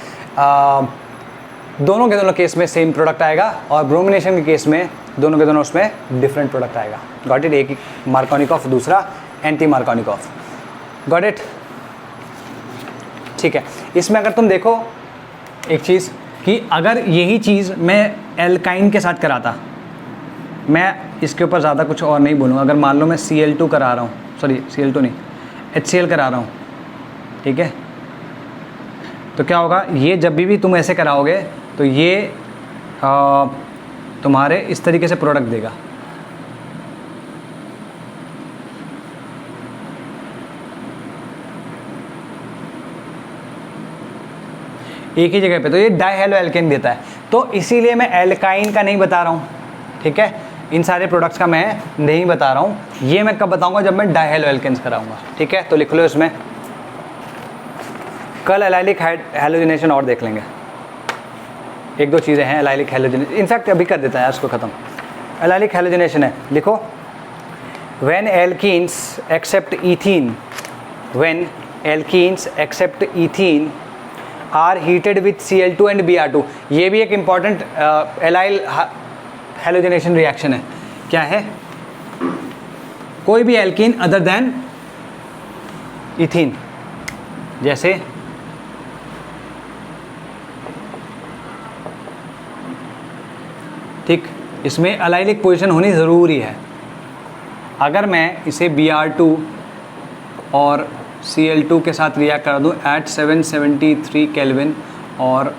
दोनों के दोनों केस में सेम प्रोडक्ट आएगा, और ब्रोमिनेशन के केस में दोनों के दोनों उसमें डिफरेंट प्रोडक्ट आएगा, गॉट इट। एक मार्कोनिकॉफ, दूसरा एंटी मार्कोनिकॉफ, गॉट इट, ठीक है। इसमें अगर तुम देखो एक चीज़ कि अगर यही चीज़ मैं एल्काइन के साथ कराता, मैं इसके ऊपर ज़्यादा कुछ और नहीं बोलूँगा, अगर मान लो मैं Cl2 करा रहा हूँ, सॉरी Cl2 नहीं, HCl करा रहा हूँ, ठीक है, तो क्या होगा, ये जब भी तुम ऐसे कराओगे तो ये तुम्हारे इस तरीके से प्रोडक्ट देगा, एक ही जगह पे, तो ये डाइहेलो एल्केन देता है। तो इसीलिए मैं एल्काइन का नहीं बता रहा हूँ, ठीक है, इन सारे प्रोडक्ट्स का मैं नहीं बता रहा हूँ, ये मैं कब बताऊँगा, जब मैं डाइहेलो एल्केन्स कराऊँगा, ठीक है। तो लिख लो इसमें, कल एलाइलिक हैलोजिनेशन और देख लेंगे, एक दो चीज़ें हैं एलाइलिक हैलोजिनेशन, इनफैक्ट अभी कर देता है इसको ख़त्म। एलाइलिक हैलोजिनेशन है, लिखो, when alkenes except ethene, when alkenes except ethene are heated with Cl2 and Br2, ये भी एक इम्पॉर्टेंट एलाइल हैलोजिनेशन रिएक्शन है। क्या है, कोई भी एल्कीन अदर देन इथीन, जैसे ठीक, इसमें एलाइलिक पोजीशन होनी ज़रूरी है। अगर मैं इसे Br2 और Cl2 के साथ रिएक्ट करा दूँ एट 773 केल्विन और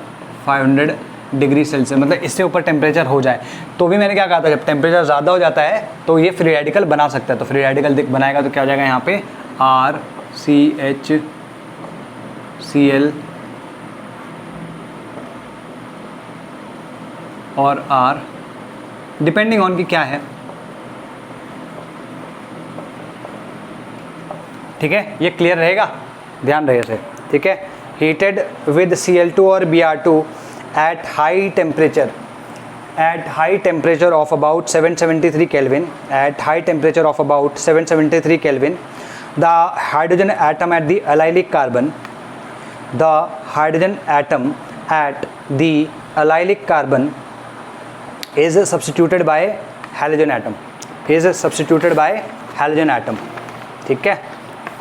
500 डिग्री सेल्सियस, मतलब इससे ऊपर टेम्परेचर हो जाए, तो भी मैंने क्या कहा था, जब टेम्परेचर ज़्यादा हो जाता है तो ये फ्री रेडिकल बना सकता है। तो फ्री रेडिकल बनाएगा तो क्या हो जाएगा, यहाँ पे RCHCl और R, डिपेंडिंग ऑन कि क्या है, ठीक है। ये क्लियर रहेगा, ध्यान रहे इसे, ठीक है। हीटेड विद Cl2 और Br2 at high temperature of about 773 kelvin, at high temperature of about 773 kelvin, the hydrogen atom at the allylic carbon, the hydrogen atom at the allylic carbon is substituted by halogen atom, is substituted by halogen atom, ठीक है।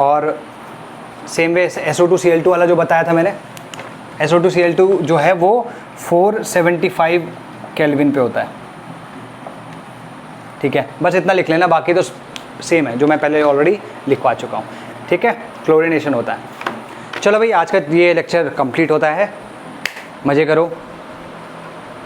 और same way SO2Cl2 वाला जो बताया था मैंने, SO2Cl2 जो है वो 475 केल्विन पे होता है, ठीक है। बस इतना लिख लेना, बाकी तो सेम है जो मैं पहले ऑलरेडी लिखवा चुका हूँ, ठीक है। क्लोरीनेशन होता है। चलो भाई, आज का ये लेक्चर कंप्लीट होता है, मज़े करो।